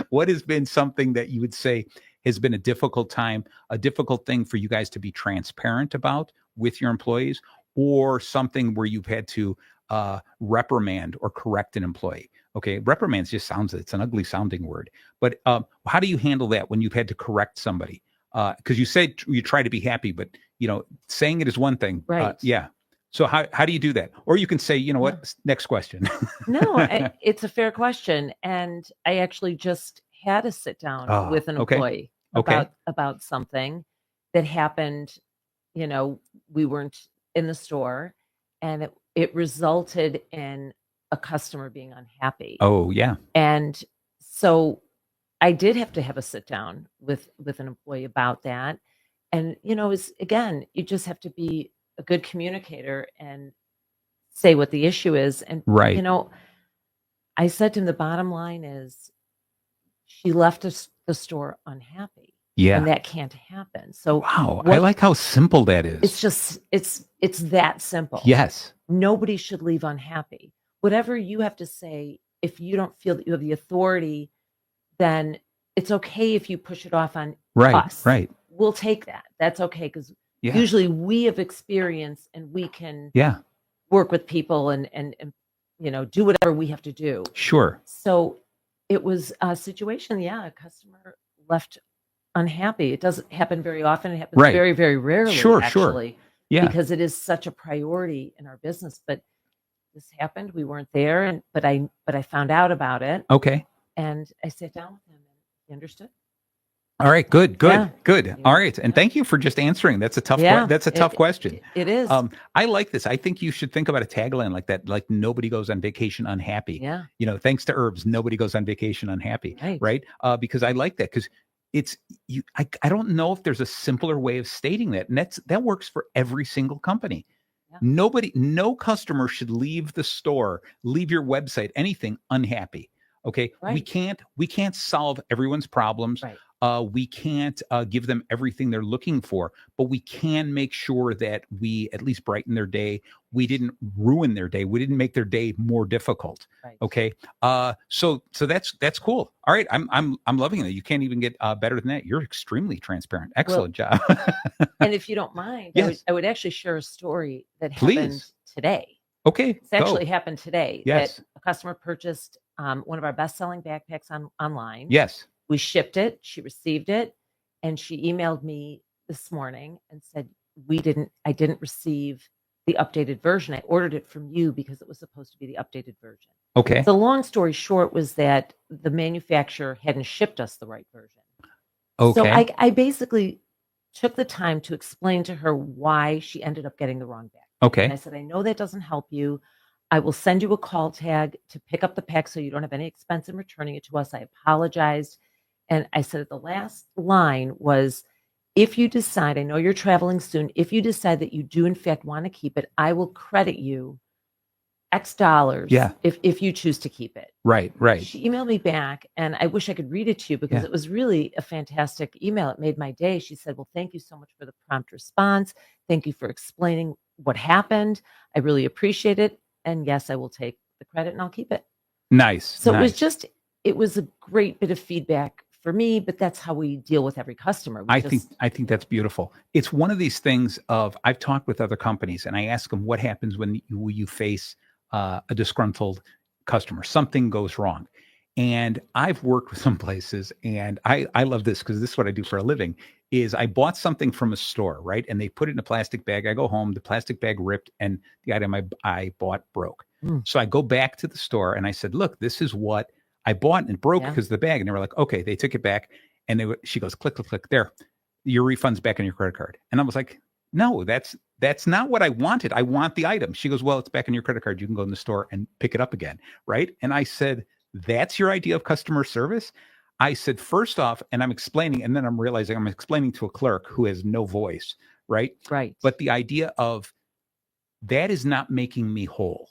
What has been something that you would say has been a difficult time, a difficult thing for you guys to be transparent about with your employees, or something where you've had to reprimand or correct an employee? Okay, reprimand just it's an ugly sounding word, but how do you handle that when you've had to correct somebody? Because you said you try to be happy, but saying it is one thing. Right. Yeah. So how do you do that? Or you can say, you know what? Next question. No, it's a fair question, and I actually just had a sit down with an employee about something that happened. We weren't in the store, and it resulted in a customer being unhappy. Oh, yeah. And so I did have to have a sit down with an employee about that. And, again, you just have to be a good communicator and say what the issue is. And, right. I said to him, the bottom line is she left the store unhappy. Yeah. And that can't happen. So wow, I like how simple that is. It's just, it's that simple. Yes. Nobody should leave unhappy. Whatever you have to say, if you don't feel that you have the authority, then it's okay if you push it off on us. Right. We'll take that. That's okay, because usually we have experience and we can work with people and do whatever we have to do. Sure. So it was a situation, a customer left unhappy. It doesn't happen very often. It happens very, very rarely, actually. Yeah. Because it is such a priority in our business. But this happened. We weren't there, but I found out about it. Okay. And I sat down with him, and he understood. All right. Good. Yeah. All right. And thank you for just answering. That's a tough. That's a tough question. It is. I like this. I think you should think about a tagline like that. Like, nobody goes on vacation unhappy. Yeah. Thanks to herbs, nobody goes on vacation unhappy. Right. Because I like that, because it's you. I don't know if there's a simpler way of stating that, and that works for every single company. Yeah. No customer should leave the store, leave your website, anything unhappy. Okay. Right. We can't solve everyone's problems. Right. We can't give them everything they're looking for, but we can make sure that we at least brighten their day. We didn't ruin their day. We didn't make their day more difficult. Right. Okay. So that's cool. All right. I'm loving it. You can't even get better than that. You're extremely transparent. Excellent job. And if you don't mind, Yes. I would actually share a story that happened Please. today. Okay. It's actually happened today. Yes. That a customer purchased one of our best-selling backpacks online. Yes. We shipped it. She received it, and she emailed me this morning and said, I didn't receive the updated version. I ordered it from you because it was supposed to be the updated version. Okay. The long story short was that the manufacturer hadn't shipped us the right version. Okay. So I basically took the time to explain to her why she ended up getting the wrong bag. Okay. And I said, I know that doesn't help you. I will send you a call tag to pick up the pack so you don't have any expense in returning it to us. I apologized. And I said, the last line was, if you decide, I know you're traveling soon, if you decide that you do in fact want to keep it, I will credit you X dollars if you choose to keep it. Right. She emailed me back, and I wish I could read it to you because it was really a fantastic email. It made my day. She said, well, thank you so much for the prompt response. Thank you for explaining what happened. I really appreciate it. And yes, I will take the credit and I'll keep it. Nice. So it was a great bit of feedback for me, but that's how we deal with every customer. I think that's beautiful. It's one of these things of, I've talked with other companies and I ask them what happens when you face a disgruntled customer, something goes wrong. And I've worked with some places, and I love this because this is what I do for a living, is I bought something from a store, right? And they put it in a plastic bag. I go home, the plastic bag ripped and the item I bought broke. So I go back to the store and I said, look, this is what I bought, and it broke because of the bag. And they were like, okay, they took it back. And she goes, click, click, click, there, your refund's back on your credit card. And I was like, no, that's not what I wanted. I want the item. She goes, well, it's back on your credit card. You can go in the store and pick it up again. Right. And I said, that's your idea of customer service? I said, first off, and I'm explaining, and then I'm realizing I'm explaining to a clerk who has no voice. Right. But the idea of that is not making me whole.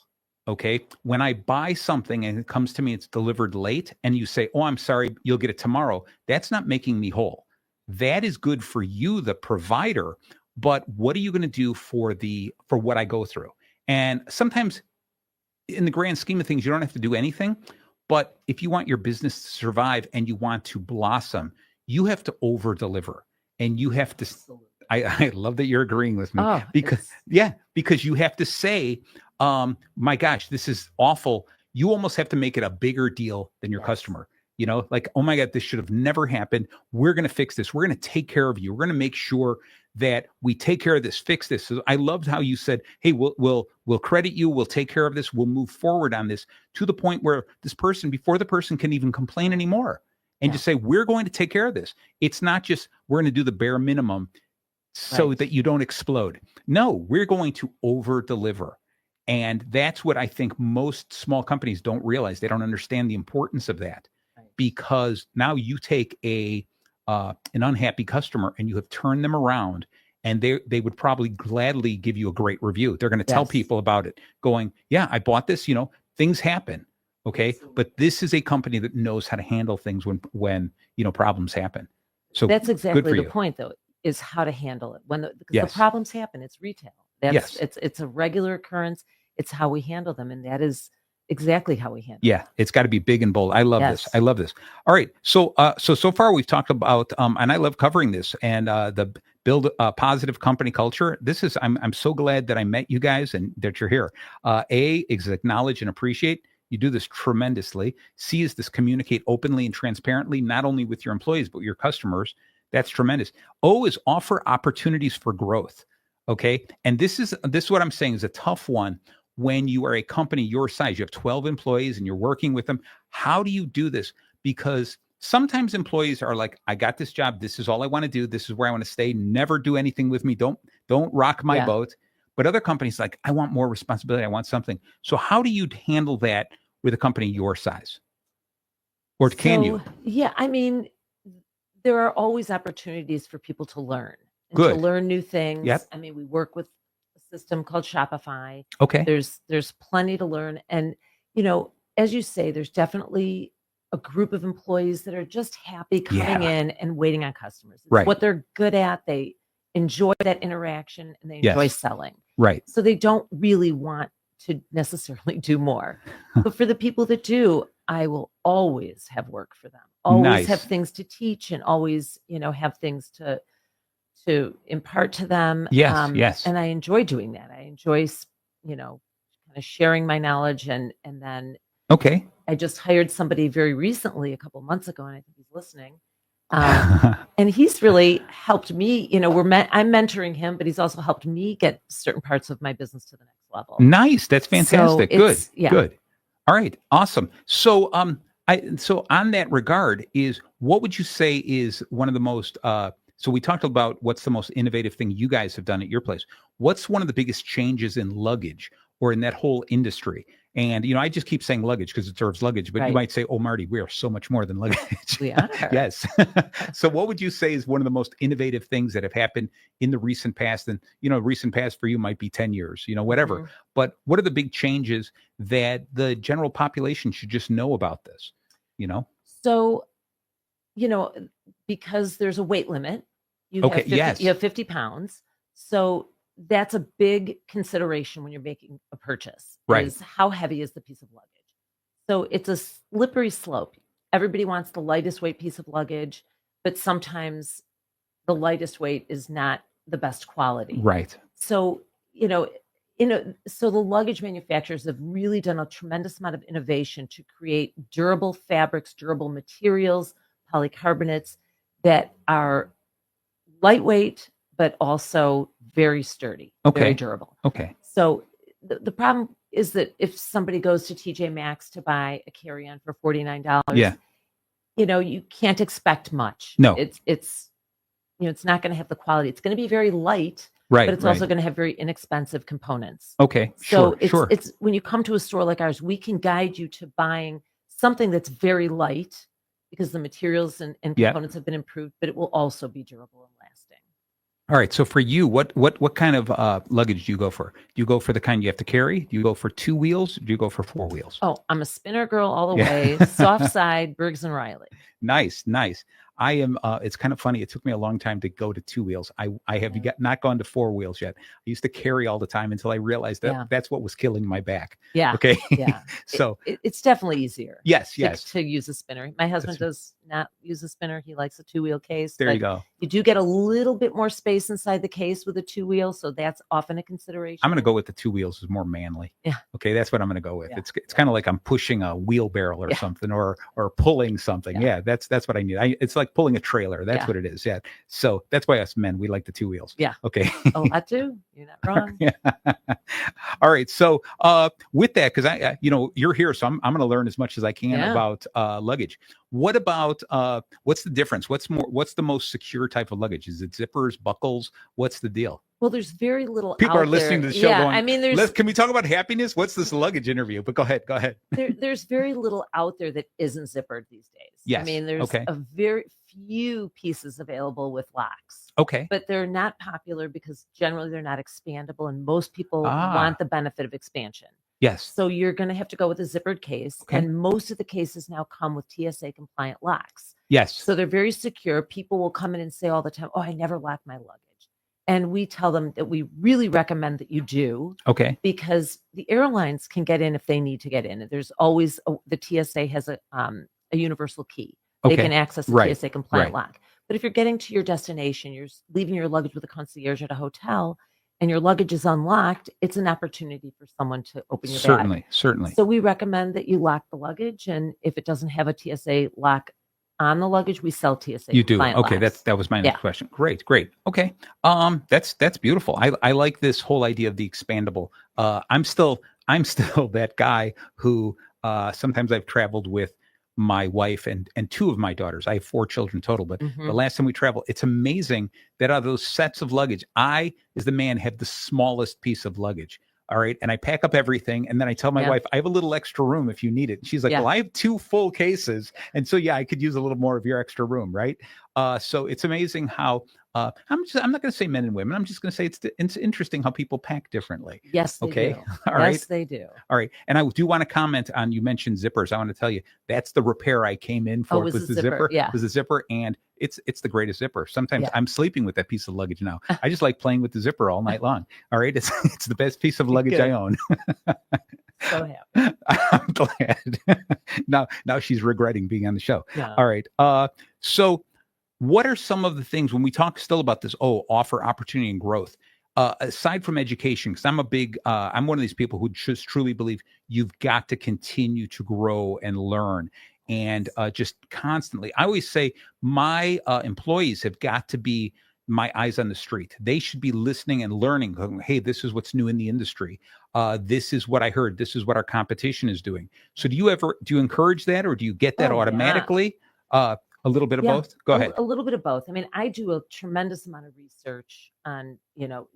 Okay. When I buy something and it comes to me, it's delivered late, and you say, oh, I'm sorry, you'll get it tomorrow. That's not making me whole. That is good for you, the provider. But what are you going to do for what I go through? And sometimes in the grand scheme of things, you don't have to do anything. But if you want your business to survive and you want to blossom, you have to over deliver, and you have to, I love that you're agreeing with me because you have to say, my gosh, this is awful. You almost have to make it a bigger deal than your customer. You know, like, oh my God, this should have never happened. We're going to fix this. We're going to take care of you. We're going to make sure that we take care of this, fix this. So I loved how you said, hey, we'll credit you. We'll take care of this. We'll move forward on this, to the point where this person, before the person can even complain anymore, and just say, we're going to take care of this. It's not just, we're going to do the bare minimum so that you don't explode. No, we're going to over deliver. And that's what I think most small companies don't realize. They don't understand the importance of that, because now you take an unhappy customer and you have turned them around, and they would probably gladly give you a great review. They're going to tell people about it, going, yeah, I bought this, things happen. Okay. Absolutely. But this is a company that knows how to handle things when problems happen. So that's exactly the point, though, is how to handle it because the problems happen. It's retail. It's a regular occurrence. It's how we handle them. And that is exactly how we handle it. Yeah. It's got to be big and bold. I love this. I love this. All right. So far we've talked about, and I love covering this, and the build a positive company culture. I'm so glad that I met you guys and that you're here. A is acknowledge and appreciate. You do this tremendously. C is this communicate openly and transparently, not only with your employees, but your customers. That's tremendous. O is offer opportunities for growth. Okay. And this is what I'm saying is a tough one when you are a company your size. You have 12 employees and you're working with them. How do you do this? Because sometimes employees are like, I got this job. This is all I want to do. This is where I want to stay. Never do anything with me. Don't rock my boat. But other companies like, I want more responsibility. I want something. So how do you handle that with a company your size? Or can you? Yeah. I mean, there are always opportunities for people to learn. And Good. To learn new things. Yep. I mean, we work with a system called Shopify. Okay. There's plenty to learn. And, as you say, there's definitely a group of employees that are just happy coming Yeah. in and waiting on customers. It's Right. what they're good at. They enjoy that interaction and they enjoy Yes. selling. Right. So they don't really want to necessarily do more. But for the people that do, I will always have work for them. Always have Nice. things to teach and always, have things to impart to them. Yes, yes. And I enjoy doing that. I enjoy, kind of sharing my knowledge and then Okay. I just hired somebody very recently, a couple months ago, and I think he's listening. And he's really helped me. I'm mentoring him, but he's also helped me get certain parts of my business to the next level. Nice. That's fantastic. Good. Yeah. Good. All right. Awesome. So, so on that regard, what would you say is one of the most? So we talked about what's the most innovative thing you guys have done at your place. What's one of the biggest changes in luggage or in that whole industry? And, I just keep saying luggage because it serves luggage, but Right. you might say, oh, Marty, we are so much more than luggage. We are. Yes. So what would you say is one of the most innovative things that have happened in the recent past? And, recent past for you might be 10 years, whatever. Mhm. But what are the big changes that the general population should just know about this? So, because there's a weight limit, you Okay, have 50, yes. you have 50 pounds. So that's a big consideration when you're making a purchase. Right. Is how heavy is the piece of luggage? So it's a slippery slope. Everybody wants the lightest weight piece of luggage, but sometimes the lightest weight is not the best quality. Right. So, so the luggage manufacturers have really done a tremendous amount of innovation to create durable fabrics, durable materials, polycarbonates that are lightweight, but also very sturdy, Okay. very durable. Okay. So the problem is that if somebody goes to TJ Maxx to buy a carry-on for $49, Yeah. You can't expect much. No. It's it's not going to have the quality. It's going to be very light, Right. but it's right. also going to have very inexpensive components. Okay. So Sure. it's when you come to a store like ours, we can guide you to buying something that's very light because the materials and Yep. components have been improved, but it will also be durable and lasting. All right. So for you, what kind of luggage do you go for? Do you go for the kind you have to carry? Do you go for 2 wheels? Do you go for 4 wheels? Oh, I'm a spinner girl all the Yeah. way. Soft side, Briggs and Riley. Nice. I am. It's kind of funny. It took me a long time to go to 2 wheels. I have not gone to 4 wheels yet. I used to carry all the time until I realized that Yeah. that's what was killing my back. Yeah. Okay. Yeah. So It's definitely easier. yes. To use a spinner. My husband does not use a spinner. He likes a 2-wheel case. There but you go. You do get a little bit more space inside the case with a 2-wheel, so that's often a consideration. I'm going to go with the 2 wheels is more manly. Yeah. Okay, that's what I'm going to go with. Yeah. It's kind of like I'm pushing a wheelbarrow or Yeah. something, or pulling something. Yeah. Yeah, that's what I need. It's like pulling a trailer. That's Yeah. what it is. Yeah. So that's why us men, we like the 2 wheels. Yeah. Okay. Oh, I do. You're not wrong. Yeah. All right. So with that, because I you're here, so I'm going to learn as much as I can Yeah. about luggage. What about what's the difference? What's the most secure type of luggage? Is it zippers, buckles? What's the deal? Well, there's very little. People out are listening there. to the show Yeah, going, I mean, Can we talk about happiness? What's this luggage interview? But go ahead. there's very little out there that isn't zippered these days. Yes. I mean, there's Okay. a very few pieces available with locks, Okay. but they're not popular because generally they're not expandable, and most people Ah. want the benefit of expansion. Yes. So you're going to have to go with a zippered case, Okay. and most of the cases now come with TSA compliant locks. Yes. So they're very secure. People will come in and say all the time, "Oh, I never lock my luggage." And we tell them that we really recommend that you do, Okay. because the airlines can get in if they need to get in. There's always the TSA has a universal key. They Okay. can access the Right. TSA compliant Right. lock. But if you're getting to your destination, you're leaving your luggage with a concierge at a hotel, and your luggage is unlocked, it's an opportunity for someone to open your bag. Certainly. So we recommend that you lock the luggage, and if it doesn't have a TSA lock on the luggage, we sell TSA. You do. compliant Okay. locks. That was my next Yeah. question. Great. Okay. That's beautiful. I like this whole idea of the expandable. I'm still that guy who sometimes I've traveled with my wife and 2 of my daughters. I have 4 children total, but Mhm. the last time we traveled, it's amazing that out of those sets of luggage, I, as the man, have the smallest piece of luggage. All right. And I pack up everything. And then I tell my Yeah. wife, I have a little extra room if you need it. She's like, Yeah. well, I have 2 full cases. And so, yeah, I could use a little more of your extra room. Right. So it's amazing how I'm not going to say men and women. I'm just going to say it's interesting how people pack differently. Yes, they Okay. do. All right. Yes, they do. All right. And I do want to comment on, you mentioned zippers. I want to tell you that's the repair I came in for. Oh, was the zipper? Yeah. Was the zipper, and it's the greatest zipper. Sometimes Yeah. I'm sleeping with that piece of luggage now. I just like playing with the zipper all night long. All right. It's the best piece of luggage I own. So happy. I'm glad. Now she's regretting being on the show. No. All right. So what are some of the things when we talk still about this? Offer opportunity and growth. Aside from education, because I'm I'm one of these people who just truly believe you've got to continue to grow and learn, and just constantly. I always say my employees have got to be my eyes on the street. They should be listening and learning. Going, hey, this is what's new in the industry. This is what I heard. This is what our competition is doing. So do you encourage that, or do you get that automatically? Yeah. A little bit of both? Go ahead. A little bit of both. I mean, I do a tremendous amount of research on,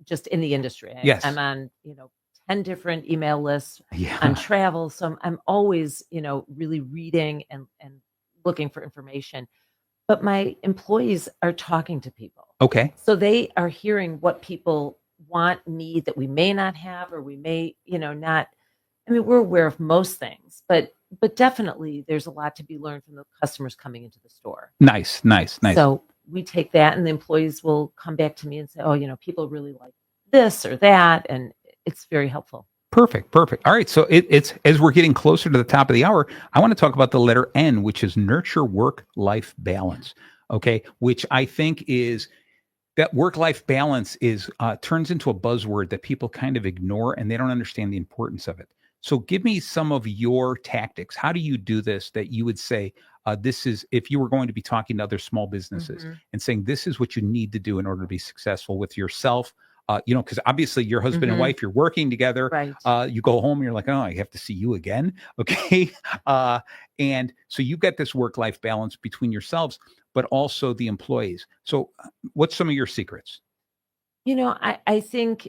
just in the industry. Yes. I'm on, 10 different email lists on travel. So I'm always, really reading and looking for information. But my employees are talking to people. Okay. So they are hearing what people want, need that we may not have, or we may, not. I mean, we're aware of most things, but definitely there's a lot to be learned from the customers coming into the store. Nice. So we take that, and the employees will come back to me and say, oh, people really like this or that. And it's very helpful. Perfect. All right. So it's as we're getting closer to the top of the hour, I want to talk about the letter N, which is nurture work-life balance. Okay. Which I think is that work-life balance is turns into a buzzword that people kind of ignore, and they don't understand the importance of it. So give me some of your tactics. How do you do this that you would say, this is, if you were going to be talking to other small businesses and saying, this is what you need to do in order to be successful with yourself, because obviously your husband and wife, you're working together. Right. You go home and you're like, oh, I have to see you again. Okay. And so you've got this work-life balance between yourselves, but also the employees. So what's some of your secrets? I think,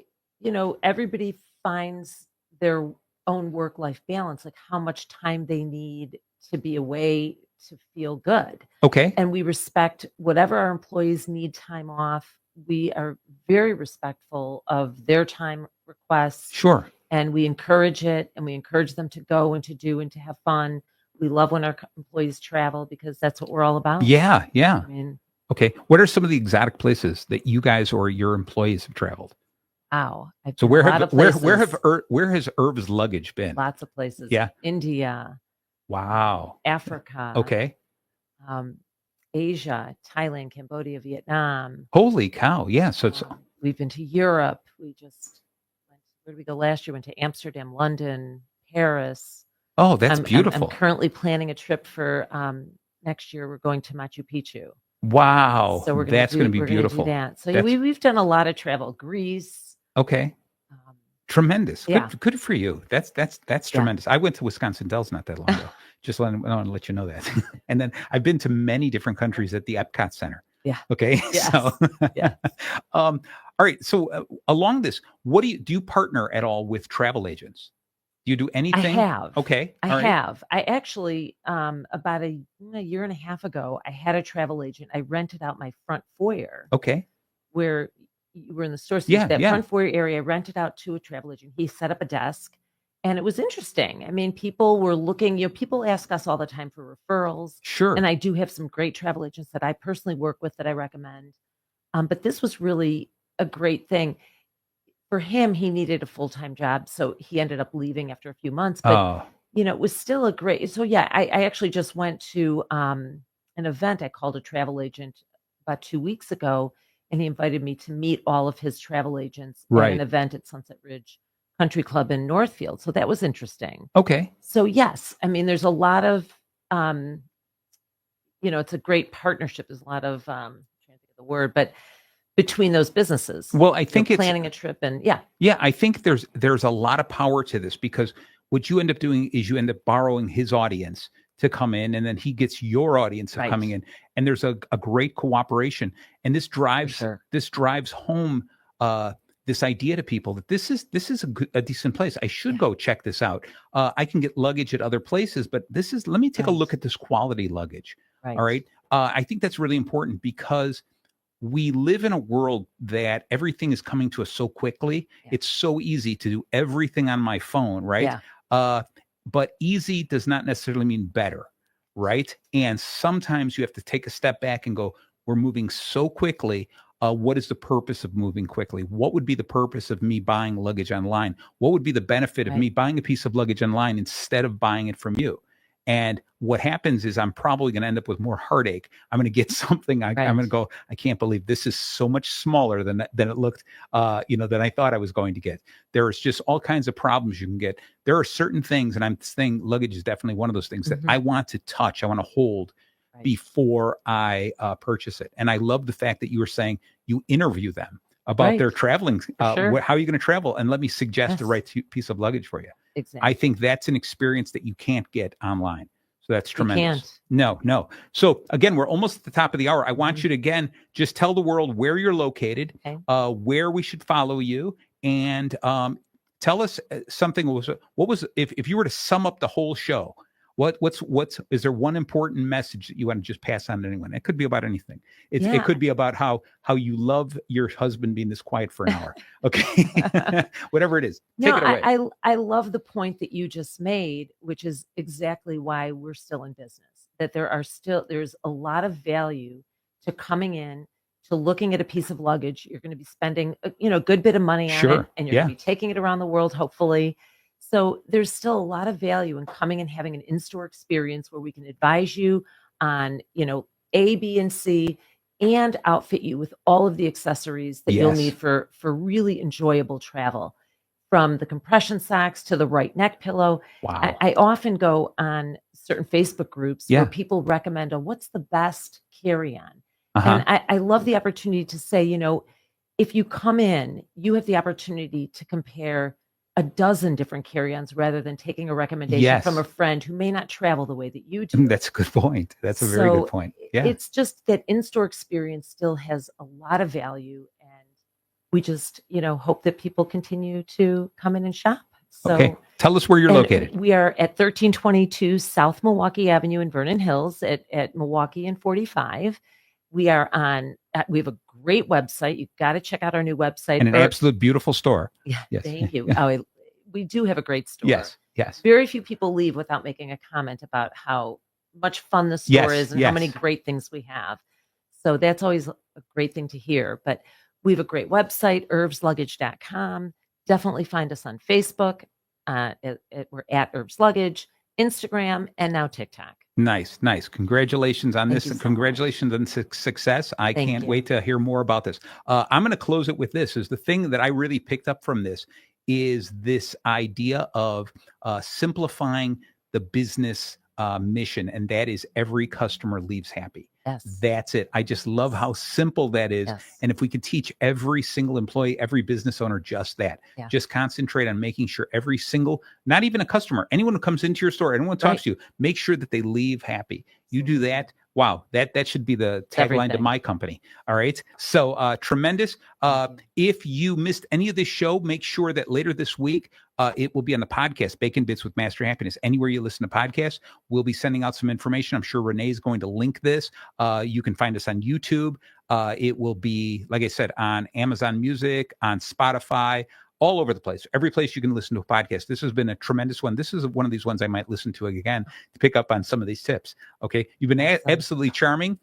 everybody finds their own work-life balance, like how much time they need to be away to feel good. Okay. And we respect whatever our employees need time off. We are very respectful of their time requests. Sure. And we encourage it, and we encourage them to go and to do and to have fun. We love when our employees travel, because that's what we're all about. Yeah. I mean, okay. What are some of the exotic places that you guys or your employees have traveled? Wow. So where has Irv's luggage been? Lots of places. Yeah. India. Wow. Africa. Okay. Asia, Thailand, Cambodia, Vietnam. Holy cow. Yeah. So it's we've been to Europe. We just where did we go last year? Went to Amsterdam, London, Paris. Oh, that's beautiful. I'm currently planning a trip for next year. We're going to Machu Picchu. Wow. So that's going to be beautiful. So we've done a lot of travel. Greece. Okay. Tremendous. Yeah. Good for you. That's tremendous. I went to Wisconsin Dells not that long ago. Just I want to let you know that. And then I've been to many different countries at the Epcot Center. Yeah. Okay. Yes. So, yeah. All right. So along this, what do you partner at all with travel agents? Do you do anything? I have. Okay. I have. I actually, about a year and a half ago, I had a travel agent. I rented out my front foyer. Okay. Where you were in the store. So Yeah, that front foyer area, I rented out to a travel agent. He set up a desk, and it was interesting. I mean, people were looking, people ask us all the time for referrals. Sure. And I do have some great travel agents that I personally work with that I recommend. But this was really a great thing. For him, he needed a full-time job, so he ended up leaving after a few months. But, it was still a great, so yeah, I actually just went to an event. I called a travel agent about 2 weeks ago, and he invited me to meet all of his travel agents at an event at Sunset Ridge Country Club in Northfield. So that was interesting. Okay. So yes, I mean, there's a lot of, it's a great partnership. There's a lot of, I'm trying to think of the word, but between those businesses. Well, I think it's planning a trip and yeah, I think there's a lot of power to this, because what you end up doing is you end up borrowing his audience to come in, and then he gets your audience coming in, and there's a great cooperation, and this drives home this idea to people that this is a decent place. I should go check this out. I can get luggage at other places, but let me take a look at this quality luggage. Right. All right. I think that's really important, because we live in a world that everything is coming to us so quickly. Yeah. It's so easy to do everything on my phone, right? Yeah. But easy does not necessarily mean better, right? And sometimes you have to take a step back and go, we're moving so quickly. What is the purpose of moving quickly? What would be the purpose of me buying luggage online? What would be the benefit of me buying a piece of luggage online instead of buying it from you? And what happens is I'm probably going to end up with more heartache. I'm going to get something. I'm going to go, I can't believe this is so much smaller than it looked, than I thought I was going to get. There's just all kinds of problems you can get. There are certain things, and I'm saying luggage is definitely one of those things that I want to touch. I want to hold before I purchase it. And I love the fact that you were saying you interview them about their traveling. How are you going to travel? And let me suggest the right piece of luggage for you. Exactly. I think that's an experience that you can't get online. So that's tremendous. You can't. No. So again, we're almost at the top of the hour. I want you to, again, just tell the world where you're located, where we should follow you, and tell us something. What was if you were to sum up the whole show? What's is there one important message that you want to just pass on to anyone? It could be about anything. It could be about how you love your husband being this quiet for an hour. Okay. Whatever it is. Take it away. I love the point that you just made, which is exactly why we're still in business. That there's a lot of value to coming in, to looking at a piece of luggage. You're going to be spending a good bit of money on it, and you're going to be taking it around the world, hopefully. So there's still a lot of value in coming and having an in-store experience where we can advise you on, A, B, and C, and outfit you with all of the accessories that you'll need for really enjoyable travel, from the compression socks to the right neck pillow. Wow. I often go on certain Facebook groups where people recommend, what's the best carry-on? And I love the opportunity to say, if you come in, you have the opportunity to compare a dozen different carry-ons rather than taking a recommendation from a friend who may not travel the way that you do. That's a good point. That's a very good point. Yeah. It's just that in-store experience still has a lot of value, and we just, hope that people continue to come in and shop. So tell us where you're located. We are at 1322 South Milwaukee Avenue in Vernon Hills at Milwaukee and 45. We have a great website. You've got to check out our new website. And an absolute beautiful store. Yeah, thank you. We do have a great store. Yes. Very few people leave without making a comment about how much fun the store is and how many great things we have. So that's always a great thing to hear. But we have a great website, irvsluggage.com. Definitely find us on Facebook. We're at Irvs Luggage, Instagram, and now TikTok. Nice. Congratulations on this. And congratulations on success. I can't wait to hear more about this. I'm going to close it with this. Is the thing that I really picked up from this is this idea of simplifying the business mission. And that is every customer leaves happy. Yes. That's it. I just love how simple that is. Yes. And if we could teach every single employee, every business owner just that, just concentrate on making sure every single, not even a customer, anyone who comes into your store, anyone who talks to you, make sure that they leave happy. You do that. Wow. That should be the tagline to my company. All right. So tremendous. If you missed any of this show, make sure that later this week, it will be on the podcast, Bacon Bits with Master Happiness. Anywhere you listen to podcasts, we'll be sending out some information. I'm sure Renee is going to link this. You can find us on YouTube. It will be, like I said, on Amazon Music, on Spotify, all over the place. Every place you can listen to a podcast. This has been a tremendous one. This is one of these ones I might listen to again to pick up on some of these tips. Okay. You've been absolutely charming.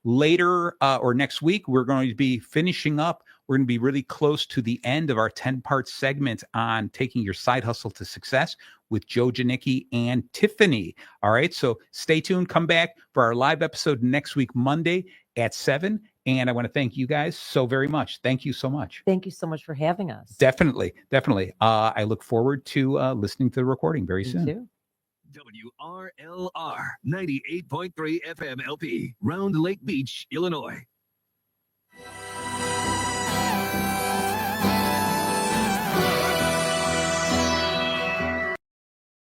Later or next week, we're going to be finishing up. We're going to be really close to the end of our 10-part segment on taking your side hustle to success with Joe Janicki and Tiffany. All right. So stay tuned. Come back for our live episode next week, Monday at 7. And I want to thank you guys so very much. Thank you so much. Thank you so much for having us. Definitely. I look forward to listening to the recording very soon. Me too. WRLR 98.3 FM LP, Round Lake Beach, Illinois.